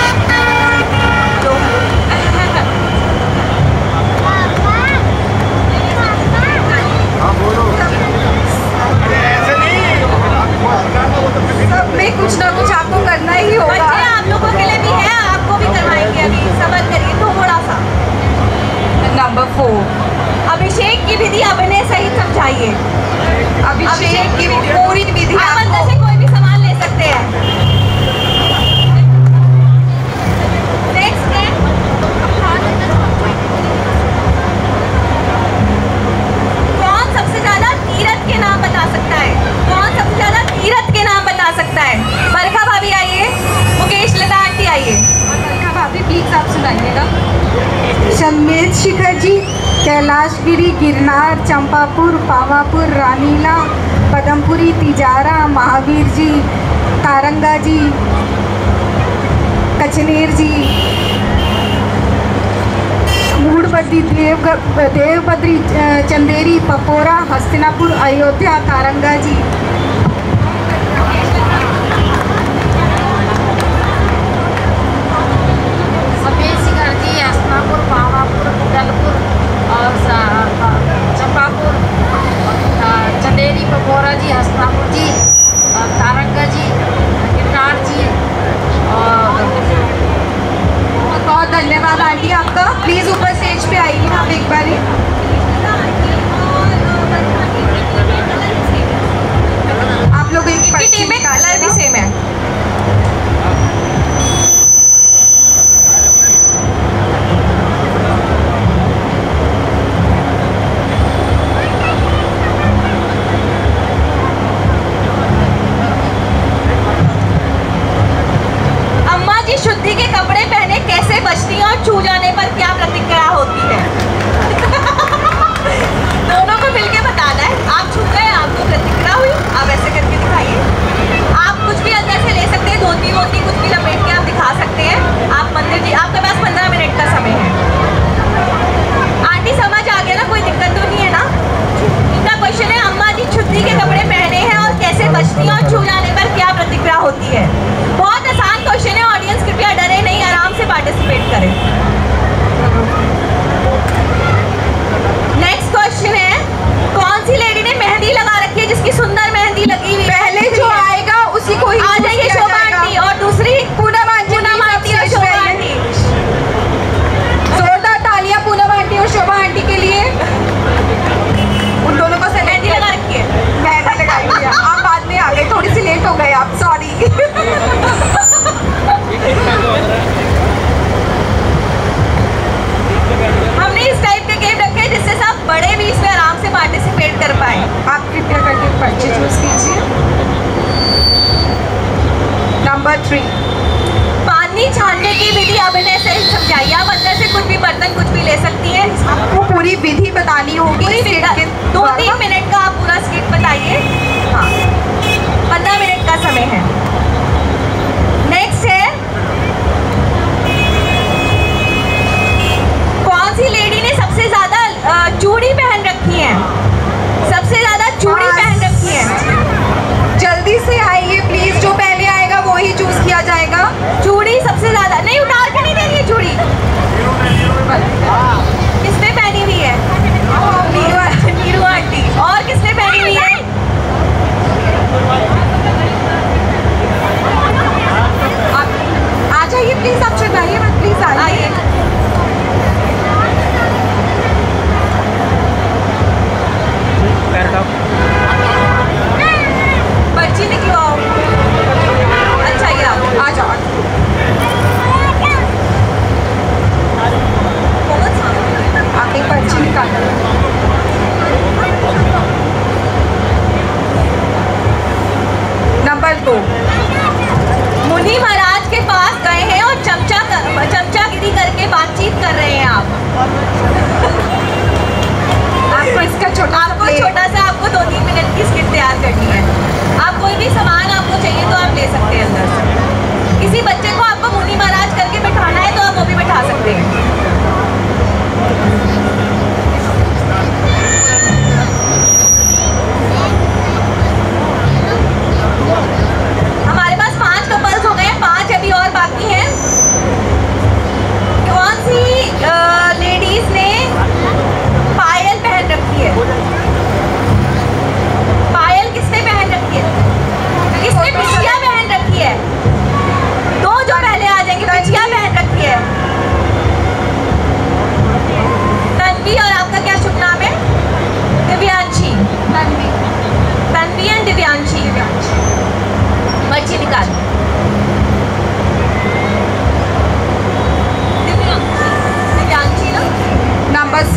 S1: में कुछ ना कुछ आपको करना ही होगा। बच्चे आप लोगों के लिए भी है, आपको भी करवाएंगे। अभी सबर करिए थोड़ा सा। नंबर 4, अभिषेक की विधि अपने सहित समझाइए। अभिषेक की पूरी विधि आप अंदर से कोई भी सामान ले सकते हैं। नेक्स्ट है, कौन सबसे ज्यादा तीर्थ के नाम बता सकता है? कौन सबसे ज्यादा तीर्थ के नाम बता सकता है? बरखा भाभी आइए, मुकेश लता आंटी आइए। बरखा भाभी प्लीज आप सुनाइएगा।
S4: शम्मेद शिखर जी, कैलाशगिरी, गिरनार, चंपापुर, पावापुर, रानीला, पदमपुरी, तिजारा, महावीर जी, तारंगा जी, कचनेर जी, मूड़बद्री, देवबद्री, चंदेरी, पपोरा, हस्तिनापुर, अयोध्या, तारंगा जी।
S3: चंपापुर, चंदेरी, पपोरा जी, हस्तिनापुर जी, तारंगा जी, गिरनार जी। और
S1: बहुत बहुत धन्यवाद आंटी आपका। प्लीज ऊपर स्टेज पे आइए आप एक बारी।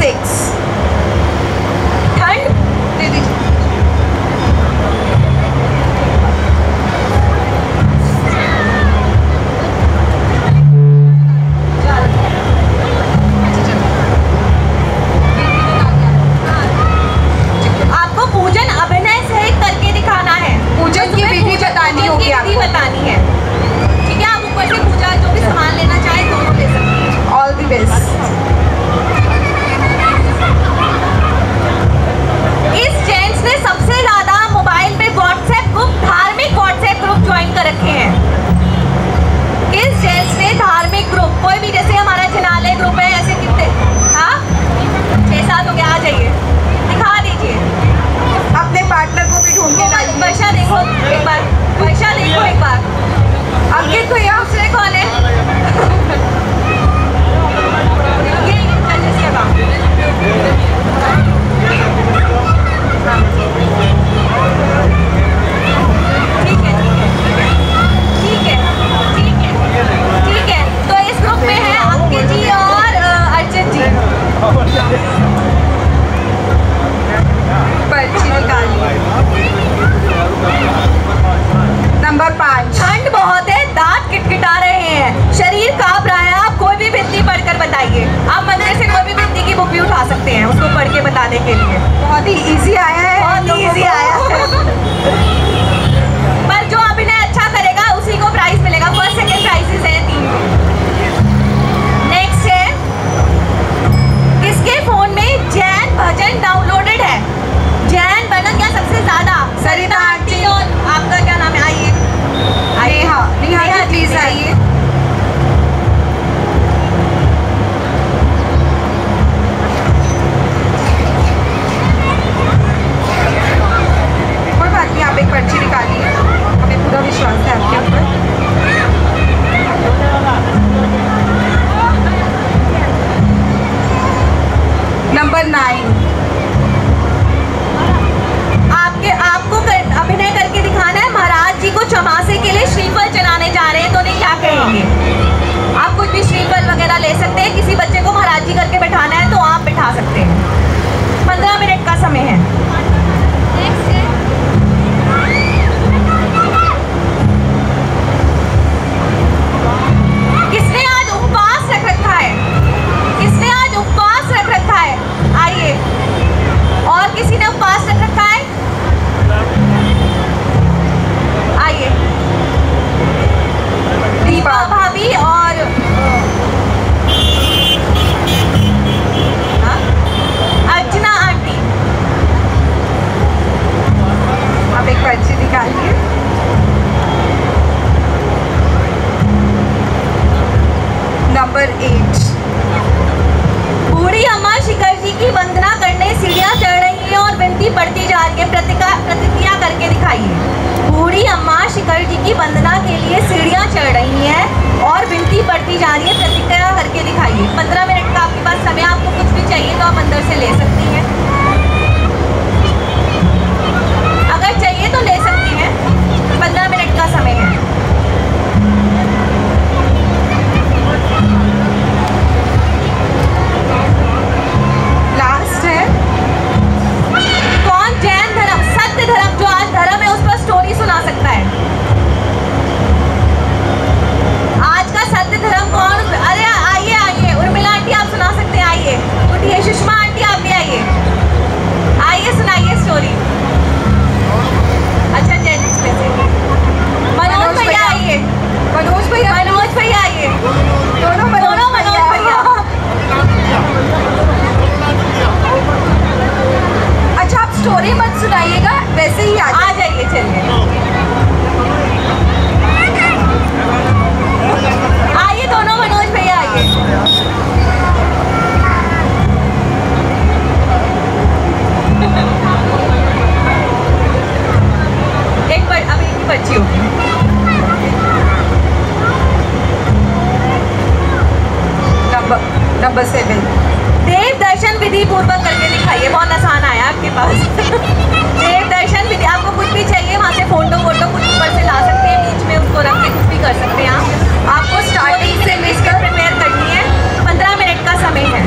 S1: 6 ठंड दे दीजिए। आपको पूजन अभिनय सहित करके दिखाना है। पूजन की विधि बतानी होगी, आपको बतानी है। ठीक है, आप ऊपर से पूजा जो भी सामान लेना चाहे दोनों ले सकते हैं। All the best. इस जेंट्स ने सबसे ज्यादा मोबाइल पे व्हाट्सएप ग्रुप, धार्मिक व्हाट्सएप ग्रुप ज्वाइन कर रखे हैं। इस जेंट्स ने धार्मिक ग्रुप, कोई भी, जैसे हमारा जिनालय ग्रुप है, ऐसे कितने, हाँ 6-7 हो गया, आ जाइए दिखा दीजिए। अपने पार्टनर को भी ढूंढ के लाइए। वर्षा देखो एक बार, वर्षा देखो एक बार। अंकित को यहाँ से कौन है? ये जजेस का काम। ठीक है, ठीक है, ठीक है, ठीक है। तो इस ग्रुप में है अंकित जी और अर्चित जी। पर्ची निकालिए। नंबर 5। ठंड बहुत है, दांत किटकिटा रहे हैं, शरीर कांप रहा है। आप कोई भी बिंदी पढ़कर बताइए। आप मंदिर से कोई भी बिंदी की बुक भी उठा सकते हैं उसको पढ़ के बताने के लिए। बहुत ही इजी आया है, बहुत ही इजी आया है। पर जो अभिनय अच्छा करेगा उसी को प्राइज मिलेगा। फर्स्ट सेकंड प्राइजेस है 3। नेक्स्ट है, किसके फोन में जैन भजन डाउनलोडेड है? जैन भजन क्या सबसे ज्यादा? सरिता आंटी। और आपका क्या नाम है? आइए नेहा जी प्लीज आइए। कोई बात नहीं, आप एक पर्ची निकालिए, हमें पूरा विश्वास है आपके ऊपर। नंबर 9। आपको अभिनय करके दिखाना है। महाराज जी को चमासे के लिए श्रीफल चढ़ाने जा रहे हैं, तो उन्हें क्या कहेंगे? आप कुछ भी श्रीफल वगैरह ले सकते हैं। किसी बच्चे को महाराज जी करके बैठाना है तो आप बैठा सकते हैं। 15 मिनट का समय है। किसने आज उपवास रख रखा है? किसने आज उपवास रख रखा है? आइए। और किसी ने उपवास रख रखा है? आइए। दीपा भाभी और अर्चना आंटी, आप एक पर्ची निकालिए। नंबर 8। बूढ़ी अम्मा शिखर जी की वंदना करने सीढ़ियां चढ़ रही हैं और विनती बढ़ती जा रही है। प्रतिक्रिया करके दिखाइए। बूढ़ी अम्मा शिखर जी की वंदना के लिए सीढ़ियां चढ़ रही हैं और विनती बढ़ती जा रही है। प्रतिक्रिया करके दिखाइए। 15 मिनट का आपके पास समय। आपको कुछ भी चाहिए तो आप अंदर से ले सकती हैं, अगर चाहिए तो ले सकती हैं। 15 मिनट का समय है। लास्ट है। कौन जैन धर्म, सत्य धर्म, जो आज धर्म है उस पर स्टोरी सुना सकता है? आज का सत्य धर्म कौन? अरे आइए आइए, उर्मिला आंटी आप सुना सकते हैं, आइए उठिए। सुषमा आंटी आप भी आइए, आइए सुनाइए स्टोरी। अच्छा जजेस में से मनोज भैया आइए। मनोज भैया आइए। दोनों मनोज भैया। अच्छा आप स्टोरी मत सुनाइएगा, वैसे ही आ जाइए। चलिए आइए, दोनों मनोज भैया आइए। अब एक ही पर्ची होगी। नंबर 7। देव दर्शन विधि पूर्वक करके दिखाइए। बहुत आसान आया आपके पास। देव दर्शन विधि, आपको कुछ भी चाहिए वहाँ से फोटो कुछ ऊपर से ला सकते हैं, बीच में उसको रख के कुछ भी कर सकते हैं आप। आपको स्टार्टिंग से मिसकर प्रिपेयर करनी है। 15 मिनट का समय है।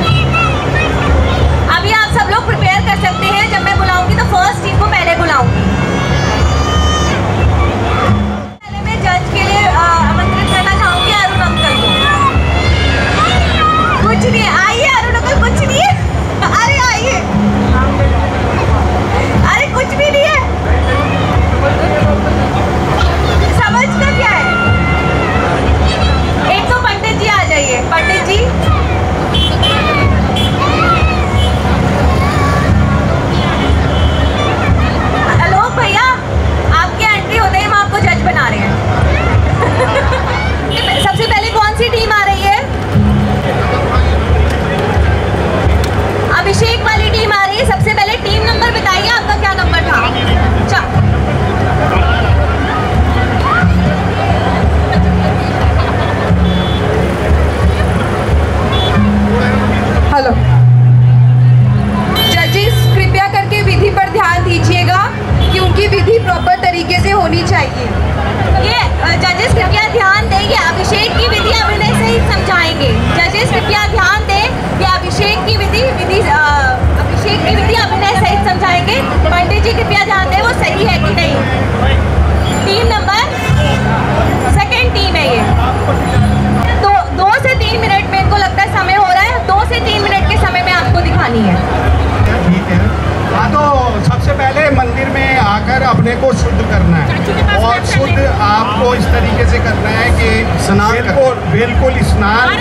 S7: अपने को शुद्ध करना है और शुद्ध आपको इस तरीके से करना है कि स्नान बिल्कुल स्नान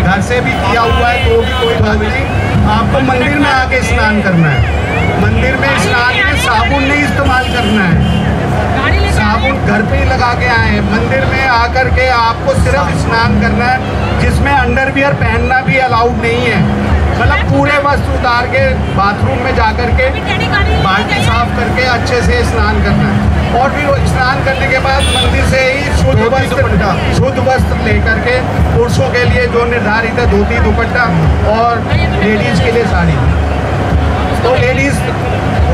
S7: घर से भी किया हुआ है तो भी कोई बात नहीं, आपको मंदिर में आके स्नान करना है। मंदिर में स्नान में साबुन नहीं इस्तेमाल करना है, साबुन घर पे ही लगा के आए हैं। मंदिर में आकर के आपको सिर्फ स्नान करना है, जिसमें अंडरवियर पहनना भी अलाउड नहीं है। मतलब पूरे वस्त्र उतार के बाथरूम में जाकर के बाल्टी साफ करके अच्छे से स्नान करना है। और फिर स्नान करने के बाद मंदिर से ही शुद्ध वस्त्र लेकर के पुरुषों के लिए जो निर्धारित है धोती दुपट्टा और लेडीज़ के लिए साड़ी। तो लेडीज़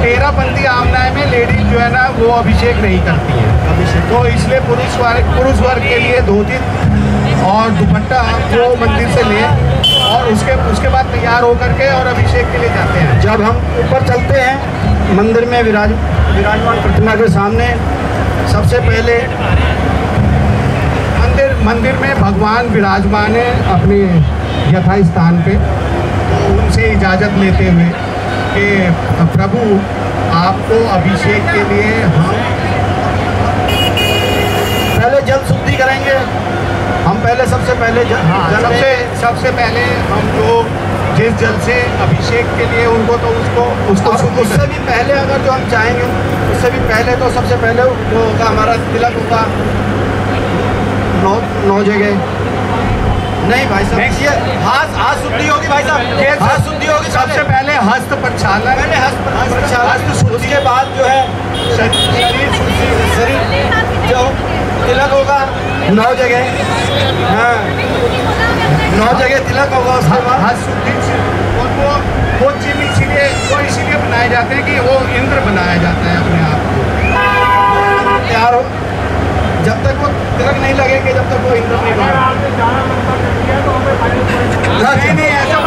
S7: 13 पंथी आमनाय में लेडीज जो है ना वो अभिषेक नहीं करती हैं अभिषेक, तो इसलिए पुरुष वर्ग के लिए धोती और दुपट्टा वो मंदिर से ले और उसके बाद तैयार होकर के और अभिषेक के लिए जाते हैं।
S8: जब हम ऊपर चलते हैं मंदिर में विराजमान प्रतिमा के सामने, सबसे पहले
S7: मंदिर में भगवान विराजमान है अपने यथा स्थान पे, तो उनसे इजाज़त लेते हुए कि प्रभु आपको अभिषेक के लिए हम
S8: पहले जल शुद्धि करेंगे। हम पहले सबसे पहले
S7: सबसे पहले हम जो जिस जल से अभिषेक के लिए उनको तो उसको
S8: उससे भी पहले अगर जो हम चाहेंगे उससे भी पहले तो सबसे पहले वो होगा हमारा तिलक होगा 9 जगह। नहीं भाई साहब, हाथ शुद्धि होगी भाई साहब, हाथ शुद्धि होगी।
S7: सबसे पहले हस्त प्रक्षालन,
S8: पहले हस्त प्रक्षालन, उसके बाद जो है शरीर जो तिलक होगा 9 जगह। हाँ 9 जगह तिलक होगा, उसके बाद
S7: हस्त शुद्धि। और वो चिन्ह इसीलिए बनाए जाते हैं कि वो इंद्र बनाया जाता है अपने आप को
S8: तैयार हो। जब तक वो तिलक नहीं लगेंगे जब तक वो इंद्र नहीं बनेगा।
S7: नहीं ऐसा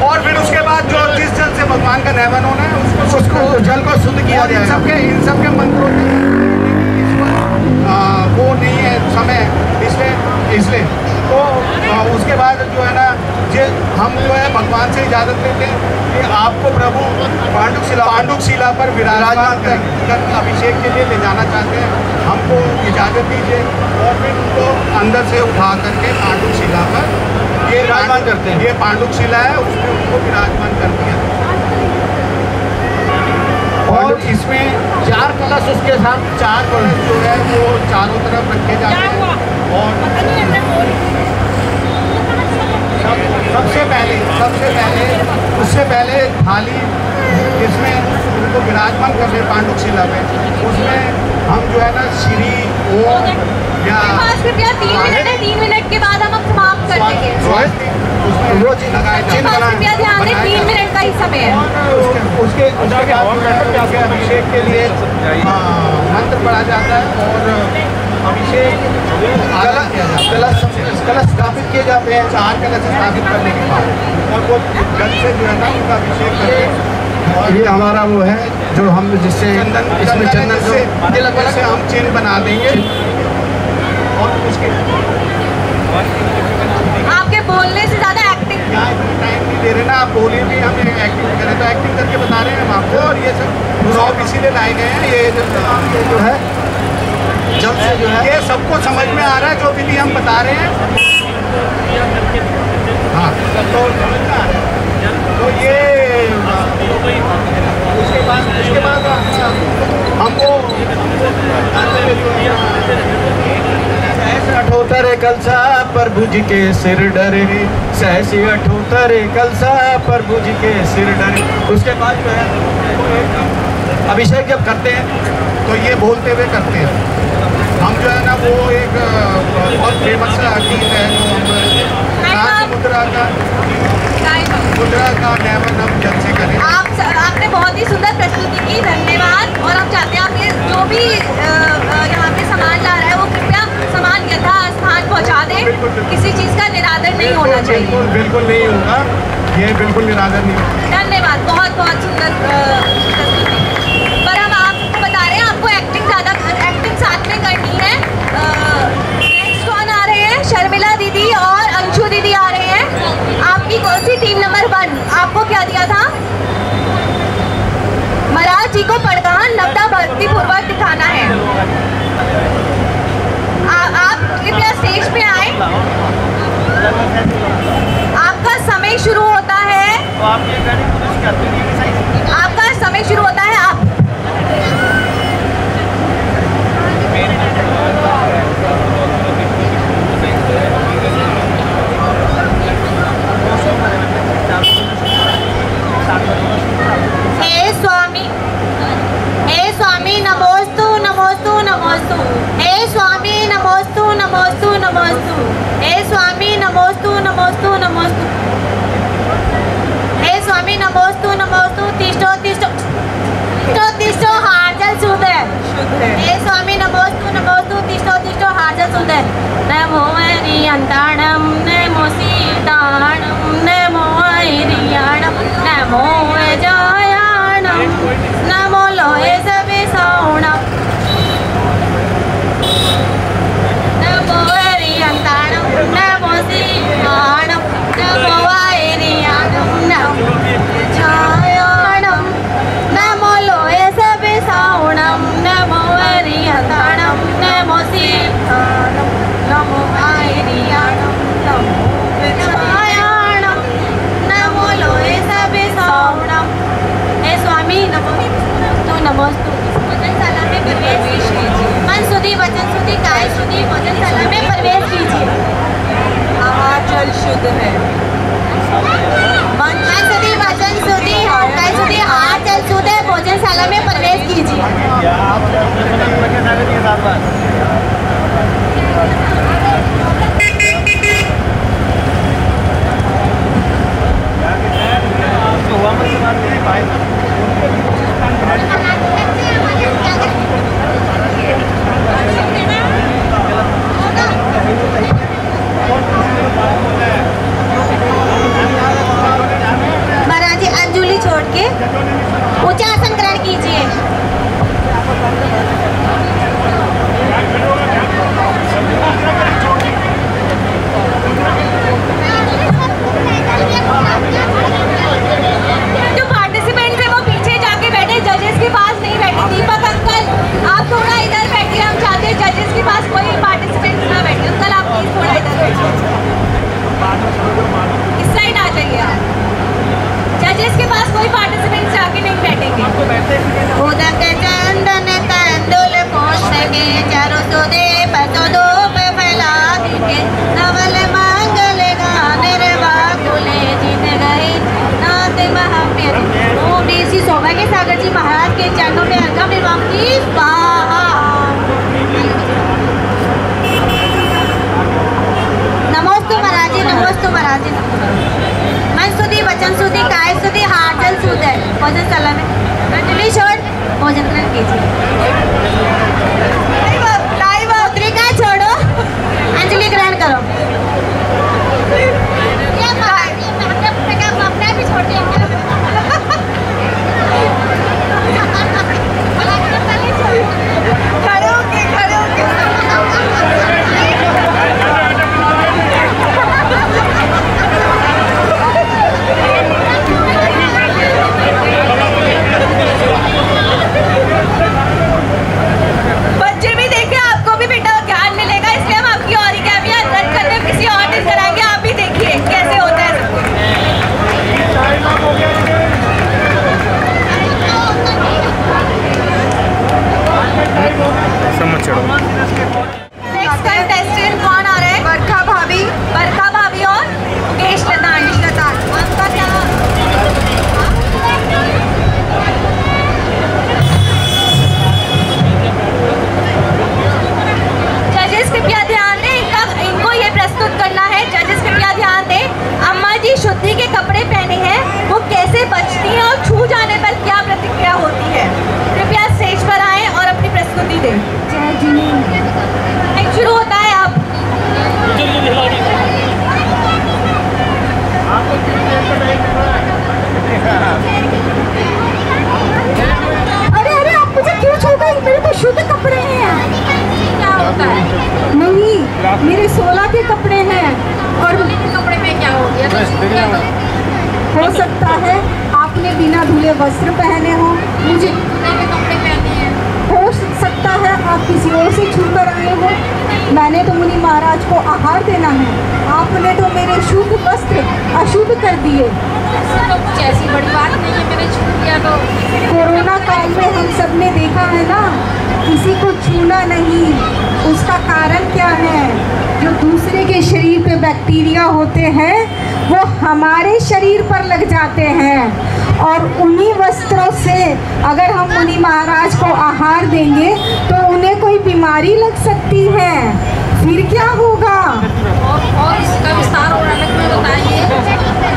S7: और फिर उसके बाद जो जिस जल से भगवान का नैवन होना है उसको
S8: जल को शुद्ध किया जाएगा।
S7: इन सबके मंत्रों वो नहीं है समय, इसलिए तो उसके बाद जो है ना हम जो है भगवान से इजाज़त लेते हैं कि आपको प्रभु पांडुक शिला पर विराजमान कर अभिषेक के लिए ले जाना चाहते हैं, हमको इजाज़त दीजिए। और फिर उनको अंदर से उठा करके पांडुक शिला पर ये विराजमान करते हैं। ये पांडुक शिला है, उसमें उनको विराजमान कर दिया। और इसमें 4 कलश उसके साथ 4 कलश जो है वो चारों तरफ रखे जाते हैं। और उससे पहले थाली जिसमें उनको विराजमान कर रहे पांडुक शिला में, उसमें हम जो है ना श्री ओम या
S1: कृपया 3 मिनट है, 3 मिनट के बाद हम समाप्त कर देंगे।
S7: वो चिन्ह लगाए
S1: कृपया ध्यान दें, 3 मिनट का ही समय है।
S7: उसके अभिषेक के लिए मंत्र पढ़ा जाता है और अभिषेक
S8: कलश स्थापित किए जाते हैं।
S7: 4 कलश स्थापित करने के बाद और वो जल से जो है ना उनका अभिषेक करके, और
S8: ये हमारा वो है जो हम जिससे इसमें चंदन से
S7: तिलक से हम चिन्ह बना देंगे। और उसके
S1: आपके बोलने से ज़्यादा एक्टिंग
S7: यहाँ इतना टाइम नहीं दे रहे ना, आप बोलिए भी हम एक्टिंग करें तो एक्टिंग करके बता रहे हैं हम आपको। और ये सब शौक इसीलिए लाए गए हैं, ये जो है
S8: जब से जो है
S7: ये सबको समझ में आ रहा है जो विधि हम बता रहे हैं। हाँ तो समझ में आ रहा है। तो ये उसके बाद हमको
S8: अठोतर कलसा पर भुज के सिर डरे, सहसी अठोतर कलसा पर भुज के सिर डरे। उसके बाद जो है अभिषेक जब करते हैं
S7: तो ये बोलते हुए करते हैं हम जो है ना, वो एक बहुत फेमस गीत है मुद्रा का नैवन हम जल से करें।
S1: आपने बहुत ही सुंदर प्रस्तुति की, धन्यवाद। और हम चाहते हैं आप ये जो भी यहाँ पे सामान ला रहा है वो कृपया सामान यथा स्थान पहुँचा दें। किसी चीज़ का निरादर नहीं होना चाहिए।
S7: बिल्कुल नहीं होगा, ये बिल्कुल निरादर नहीं होगा।
S1: धन्यवाद, बहुत बहुत सुंदर प्रस्तुति। पर हम आपको बता रहे हैं आपको एक्टिंग साथ में करनी है। नेक्स्ट कौन आ रहे हैं? शर्मिला दीदी और अंशु दीदी आ रहे हैं। आपकी कौन सी टीम नंबर 1? आपको क्या दिया था? महाराज पंक्ति को पढ़कर नवता भक्ति पूर्वक दिखाना है। आप कृपया स्टेज पे आए। आपका समय शुरू होता है। आपका समय शुरू होता है। आप हे स्वामी नमोस्तु नमोस्तु नमोस्तु। हे स्वामी नमोस्तु नमोस्तु नमोस्तु। हे स्वामी नमोस्तु नमोस्तु नमोस्तु। हे स्वामी नमोस्तु नमोस्तु। तिष्ठो तिष्ठो तिष्ठो तिष्ठो हार्जल शुद्ध है। हे स्वामी नमोस्तु नमोस्तु। तिष्ठो तिष्ठो हार्जल शुद्ध है। नमो हरियंताणम नमो सीताणम नमो हरियाणम नमो जयाणम नमो लोहे सवे सौणम नमो हरियंताणम नमो सीताणम नमो हरियाणम नमो जयाणम नमो लोहे सवे सौणम नमो हरियंताणम नमो सीताणम नमो हरियाणम नमो जयाणम नमो लोहे सवे सौणम। हे स्वामी नमोस्तु नमोस्तु। वचनशाला में प्रवेश कीजिए। मन शुद्धि वचन शुद्धि काय शुद्धि वचनशाला में प्रवेश कीजिए। आहार जल शुद्ध है। मन शुद्धि वचन शुद्धि काय शुद्धि आहार जल शुद्ध है। भोजनशाला में प्रवेश कीजिए। महाराज जी अंजुली छोड़ के ऊंचा आसन ग्रहण कीजिए। जो पार्टिसिपेंट्स है वो पीछे जाके बैठे, जजेस के पास नहीं बैठे। दीपक अंकल आप थोड़ा इधर बैठिए। हम चाहते हैं जजेस के पास कोई पार्टिसिपेंट्स ना बैठे। अंकल आप प्लीज थोड़ा इधर बैठिए। इस साइड आ जाइए आप। जजेस के पास कोई पार्टिसिपेंट्स जाके नहीं बैठेंगे। उदक चंदन कंदुल पोषके चारों सुदे पसोदो पे फैला दीके नवल मंगल गाने रे बाकुले जीत गए नाथ महाप्य। ओम श्री सौभाग्य सागर जी महाराज के चरणों में अर्घ्य निर्वाम की स्वाहा। नमोस्तु महाराज जी नमोस्तु महाराज जी। मन शुद्धि वचन शुद्धि काय शुद्धि हार जल शुद्ध है। भोजनशाला में अंजलि छोड़ भोजन ग्रहण कीजिए। पत्रिका छोड़ो अंजलि ग्रहण करो। अपना भी छोड़ देंगे। खड़े होके बच्चे भी देखे, आपको भी बेटा ज्ञान मिलेगा। इसलिए हम आपकी और ही क्या भी रन करते हैं, किसी और दिन कराएंगे। आप भी देखिए कैसे होता है सब कुछ।
S6: समझ चढ़ो।
S1: नेक्स्ट कंटेस्टेंट कौन आ रहा है? बरखा भाभी और मुकेश लतानी। आपका क्या? जजेस कृपया ध्यान दें, इनको ये प्रस्तुत करना है। जजेस कृपया ध्यान दें। अम्मा जी शुद्धि के कपड़े पहने हैं, वो कैसे बचती हैं और छू जाने पर क्या प्रतिक्रिया होती है। कृपया स्टेज पर आएं और अपनी प्रस्तुति दें। शुरू होता है आप।
S4: अरे अरे आप मुझे क्यों छू गई? मेरे तो शुद्ध कपड़े हैं।
S1: क्या होता है?
S4: नहीं मेरे 16 के कपड़े हैं। और
S1: कपड़े में क्या हो गया?
S4: हो सकता है आप आपने बिना धुले वस्त्र पहने हो, मुझे
S3: कपड़े पहने हैं।
S4: हो सकता है आप किसी और से छू कर आए हो। मैंने तो मुनि महाराज को आहार देना है, आपने तो मेरे शुद्ध वस्त्र अशुद्ध कर दिए।
S3: तो कुछ ऐसी बड़ी बात नहीं है, मैंने छू दिया तो।
S4: कोरोना काल में हम सब ने देखा है ना, किसी को छूना नहीं। उसका कारण क्या है? जो दूसरे के शरीर पे बैक्टीरिया होते हैं वो हमारे शरीर पर लग जाते हैं, और उन्हीं वस्त्रों से अगर हम मुनि महाराज को आहार देंगे तो उन्हें कोई बीमारी लग सकती है, फिर क्या होगा?
S3: और इसका विस्तार और अलग में बताइए।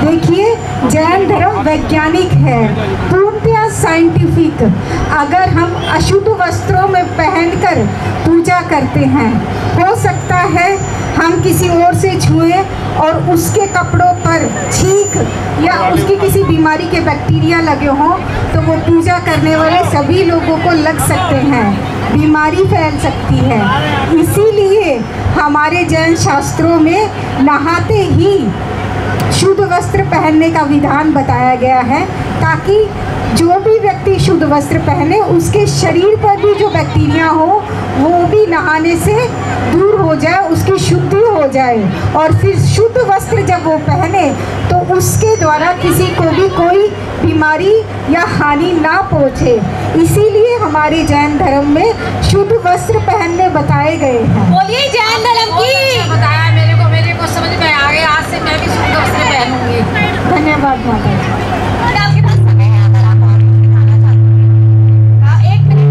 S4: देखिए, जैन धर्म वैज्ञानिक है, पूर्णतया साइंटिफिक। अगर हम अशुद्ध वस्त्रों में पहनकर पूजा करते हैं, हो सकता है हम किसी और से छुएं और उसके कपड़ों पर छींक या उसकी किसी बीमारी के बैक्टीरिया लगे हों, तो वो पूजा करने वाले सभी लोगों को लग सकते हैं, बीमारी फैल सकती है। इसीलिए हमारे जैन शास्त्रों में नहाते ही शुद्ध वस्त्र पहनने का विधान बताया गया है, ताकि जो भी व्यक्ति शुद्ध वस्त्र पहने उसके शरीर पर भी जो बैक्टीरिया हो वो भी नहाने से दूर हो जाए, उसकी शुद्धि हो जाए, और फिर शुद्ध वस्त्र जब वो पहने तो उसके द्वारा किसी को भी कोई बीमारी या हानि ना पहुँचे। इसीलिए हमारे जैन धर्म में शुद्ध वस्त्र पहनने बताए गए हैं।
S1: बोलिए जैन धर्म की।
S3: बताया मेरे को समझ में आ गया। आज से मैं भी शुद्ध वस्त्र पहनूंगी।
S4: धन्यवाद माता जी।
S1: आपके पास समय है, अगर आप और दिखाना चाहते हैं। 1 मिनट।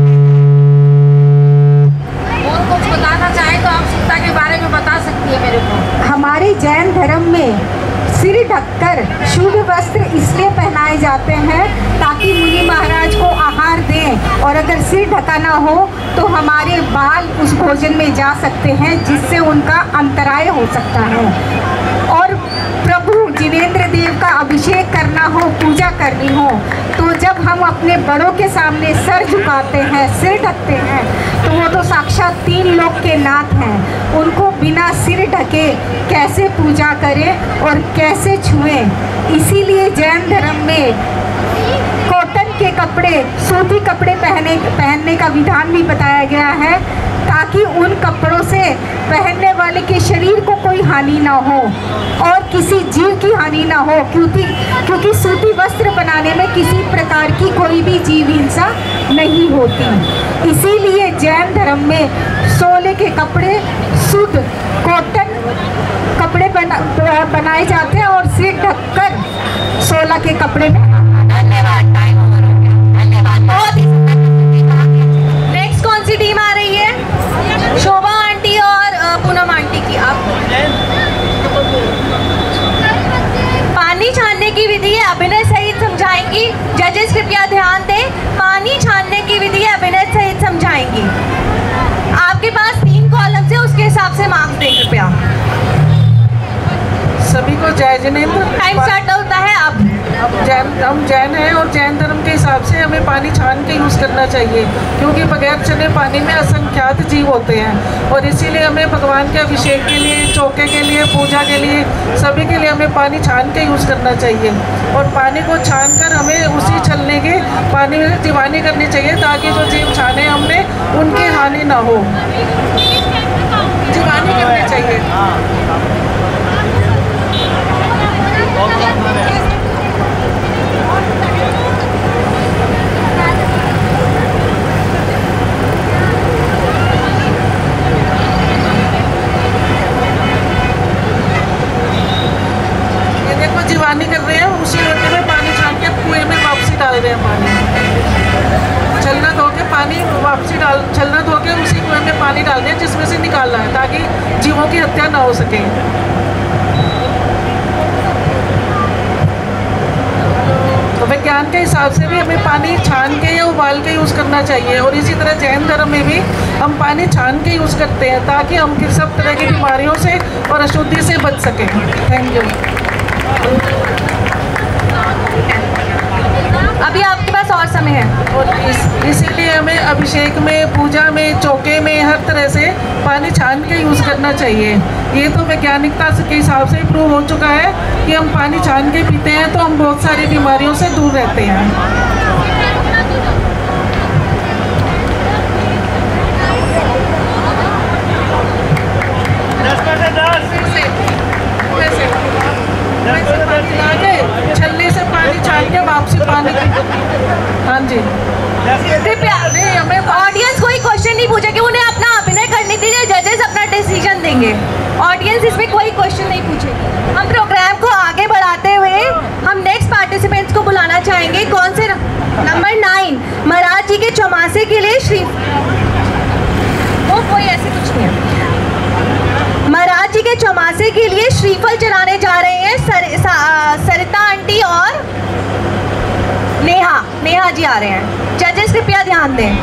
S3: और कुछ बताना चाहे तो आप शुद्धता के बारे में बता सकती है मेरे को।
S4: हमारे जैन धर्म में सिर ढककर शुद्ध वस्त्र इसलिए पहनाए जाते हैं ताकि मुनि महाराज को आहार दें, और अगर सिर ढका ना हो तो हमारे बाल उस भोजन में जा सकते हैं, जिससे उनका अंतराय हो सकता है। और प्रभु जिनेंद्र देव का अभिषेक करना हो, पूजा करनी हो, तो जब हम अपने बड़ों के सामने सर झुकाते हैं, सिर ढकते हैं, तो वो तो साक्षात 3 लोक के नाथ हैं। उनको बिना सिर ढके कैसे पूजा करें और कैसे छुएं? इसीलिए जैन धर्म में कॉटन के कपड़े, सूती कपड़े पहनने का विधान भी बताया गया है, ताकि उन कपड़ों से पहनने वाले के शरीर को कोई हानि ना हो और किसी जीव की हानि ना हो, क्योंकि सूती वस्त्र बनाने में किसी प्रकार की कोई भी जीव हिंसा नहीं होती। इसीलिए जैन धर्म में सोले के कपड़े, शुद्ध कॉटन कपड़े बनाए जाते हैं और सिर ढककर सोला के कपड़े
S1: धन्यवाद, टाइम ओवर हो गया। धन्यवाद, बहुत ही नेक्स्ट कौन सी टीम आ रही है? शोभा आंटी और पूनम आंटी की। आप पानी छानने की विधि है, अभिनय सहित समझाएंगी। जजेस कृपया ध्यान दें, पानी छानने की विधि है, अभिनय सहित समझाएंगी। आपके पास 3 कॉलम से, उसके हिसाब से मार्क्स दें कृपया।
S9: सभी को जय जिनेंद्र।
S1: टाइम स्टार्ट होता है अब।
S9: हम जैन हैं और जैन धर्म के हिसाब से हमें पानी छान के यूज़ करना चाहिए, क्योंकि बगैर चले पानी में असंख्यात जीव होते हैं, और इसीलिए हमें भगवान के अभिषेक के लिए, चौके के लिए, पूजा के लिए, सभी के लिए हमें पानी छान के यूज़ करना चाहिए। और पानी को छान कर हमें उसी छलने के पानी में दीवानी करनी चाहिए, ताकि जो जीव छाने हमने उनकी हानि ना हो। दीवानी करनी चाहिए। जीवानी कर रहे हैं, उसी लोटे में पानी छान के कुएं में वापसी डाल रहे हैं। पानी छलना धो के पानी वापसी छलना धो के उसी कुएं में पानी डाल दें जिसमें से निकालना है, ताकि जीवों की हत्या ना हो सके। तो विज्ञान के हिसाब से भी हमें पानी छान के या उबाल के यूज़ करना चाहिए, और इसी तरह जैन धर्म में भी हम पानी छान के यूज़ करते हैं, ताकि हम सब तरह की बीमारियों से और अशुद्धि से बच सकें। Thank you.
S1: अभी आपके पास और समय है,
S9: और इसीलिए हमें अभिषेक में, पूजा में, चौके में, हर तरह से पानी छान के यूज़ करना चाहिए। ये तो वैज्ञानिकता के हिसाब से प्रूव हो चुका है कि हम पानी छान के पीते हैं तो हम बहुत सारी बीमारियों से दूर रहते हैं। छलनी से पानी छान के वापसी पानी। हाँ जी,
S1: कृपया ऑडियंस कोई क्वेश्चन नहीं पूछेगी, उन्हें अपना अभिनय करने दीजिए, जजेस अपना डिसीजन देंगे। ऑडियंस इसमें कोई क्वेश्चन नहीं पूछेगी। हम प्रोग्राम को आगे बढ़ाते हुए हम नेक्स्ट पार्टिसिपेंट्स को बुलाना चाहेंगे। कौन से नंबर 9 महाराज जी के चौमासे के लिए श्री वो कोई ऐसे कुछ नहीं है। महाराज जी के चौमासे के लिए श्रीफल चढ़ाने जा रहे हैं सरिता आंटी और नेहा जी आ रहे हैं। जजेस कृपया ध्यान दें।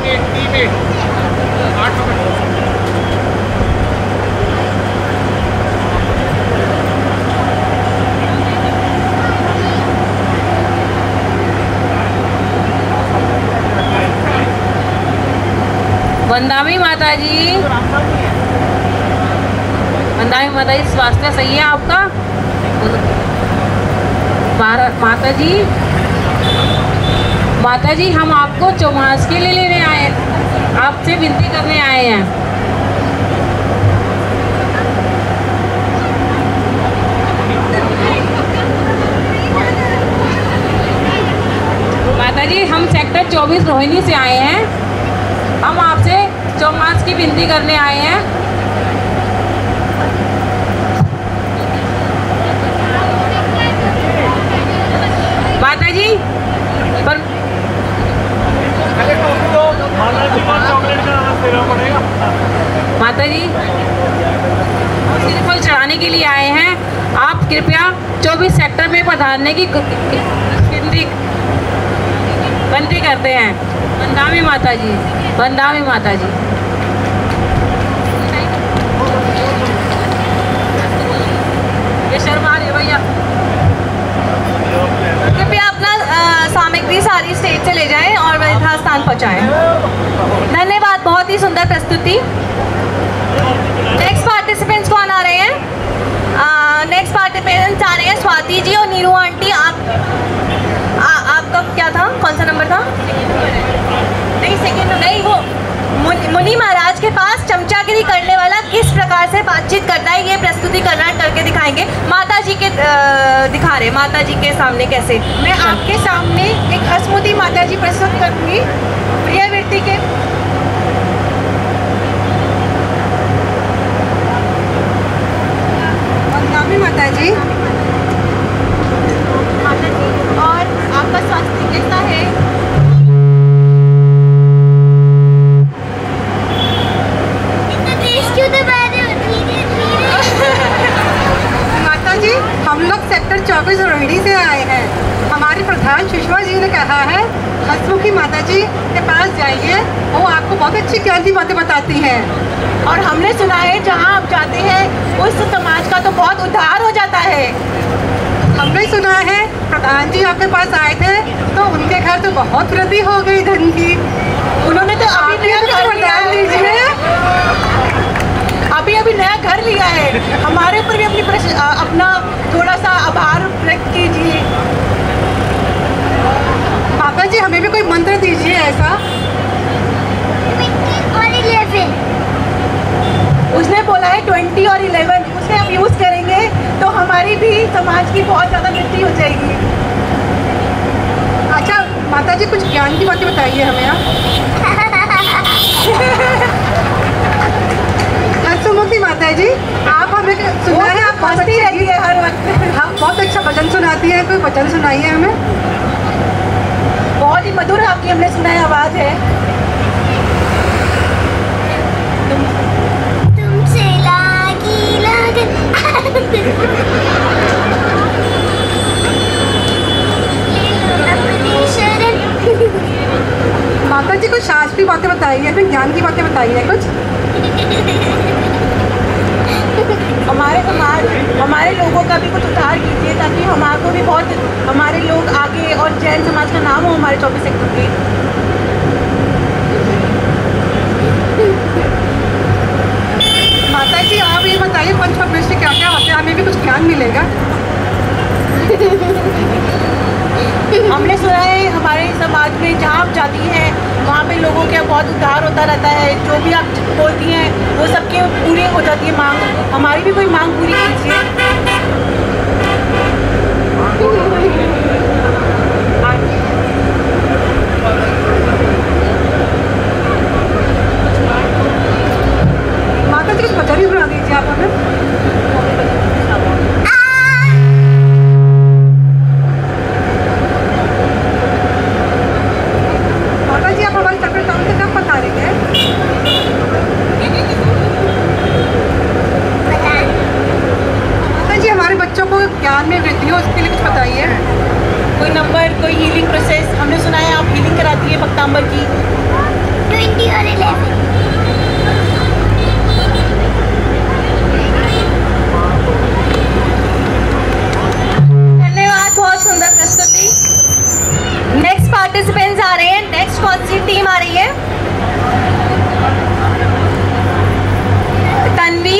S3: वंदावी माता जी, वंदावी माता जी, स्वास्थ्य सही है आपका? माता जी हम आपको चौमास के लिए लेने आए हैं, आपसे विनती करने आए हैं। माता जी हम सेक्टर 24 रोहिणी से आए हैं, हम आपसे चौमास की विनती करने आए हैं। माता जी पर माता जी श्रीफल चढ़ाने के लिए आए हैं, आप कृपया 24 सेक्टर में पधारने की विनती करते हैं। वंदावी माता जी, वंदावी माता जी। ये शर्मा रही भैया,
S1: कृपया अपना सामग्री सारी स्टेज से ले जाएं और यथास्थान पहुंचाएं। धन्यवाद, बहुत ही सुंदर प्रस्तुति। नेक्स्ट पार्टिसिपेंट्स कौन आ रहे हैं? नेक्स्ट पार्टिसिपेंट्स आ रहे हैं स्वाति जी और नीरू आंटी। आपका क्या था, कौन सा नंबर था? नहीं, सेकेंड नहीं, वो मुनि महाराज के पास चमचागिरी करने वाला किस प्रकार से बातचीत करता है, ये प्रस्तुतिकरण करके दिखाएंगे। माता जी के दिखा रहे, माता जी के सामने कैसे।
S4: मैं आपके सामने एक हसमुदी माता जी प्रस्तुत करूंगी। प्रियवृत्ति के वंदावी माता जी।
S1: माता जी, और आपका स्वास्थ्य कैसा है?
S4: माता जी हम लोग सेक्टर 24 रोहिणी से आए हैं। हमारे प्रधान सुषमा जी ने कहा है हसमुखी माता जी के पास जाइए, वो आपको बहुत अच्छी ज्ञान की बातें बताती हैं।
S1: और हमने सुना है जहाँ आप जाते हैं उस समाज का तो बहुत उद्धार हो जाता है।
S4: हमने सुना है प्रधान जी आपके पास आए थे तो उनके घर तो बहुत वृद्धि हो गई धन की।
S1: उन्होंने तो अभी नया घर लिया है। हमारे ऊपर भी अपना थोड़ा सा आभार व्यक्त कीजिए।
S4: माता जी हमें भी कोई मंत्र दीजिए ऐसा।
S1: उसने बोला है 20 और 11, उसे हम यूज़ करेंगे तो हमारी भी समाज की बहुत ज़्यादा वृद्धि हो जाएगी।
S4: अच्छा माता जी कुछ ज्ञान की बातें बताइए हमें आप। हसमुखी माता जी आप हमें सुना है आप
S1: हंसती रहती है हर वक्त।
S4: हाँ बहुत अच्छा भजन सुनाती है, कोई भजन सुनाइए हमें।
S1: बहुत ही मधुर आपकी हमने सुना है आवाज़ है।
S2: तुमसे लागी लगन अपनी शरण।
S4: माता जी कुछ शास्त्रीय बातें बताइए, फिर ज्ञान की बातें बताइए कुछ।
S1: हमारे लोगों का भी कुछ उद्धार कीजिए ताकि हमारे भी बहुत हमारे लोग आगे और जैन समाज का नाम हो हमारे 24 सेक्टर के।
S4: जी आप ये बताइए पंचपद्मेश से क्या क्या होते हैं, हमें भी कुछ ज्ञान मिलेगा।
S10: हमने सुना है हमारे समाज में जहाँ आप जाती हैं वहाँ पे लोगों के बहुत उद्धार होता रहता है, जो भी आप बोलती हैं वो सबके पूरी हो जाती है मांग। हमारी भी कोई मांग पूरी कीजिए।
S4: माता जी कुछ पचौड़ी बना दीजिए आप हमें। माता जी आप हमारे चक्कर टाउन से कब पका रही है? माता जी हमारे बच्चों को ज्ञान में वृद्धि हो उसके लिए कुछ बताइए।
S10: कोई नंबर, कोई हीलिंग प्रोसेस। हमने सुना है आप हीलिंग कराती है भक्तांबर की।
S2: 20 और 11।
S1: धन्यवाद, बहुत सुंदर प्रस्तुति। नेक्स्ट पार्टिसिपेंट्स आ रहे हैं। नेक्स्ट कौन सी टीम आ रही है? तन्वी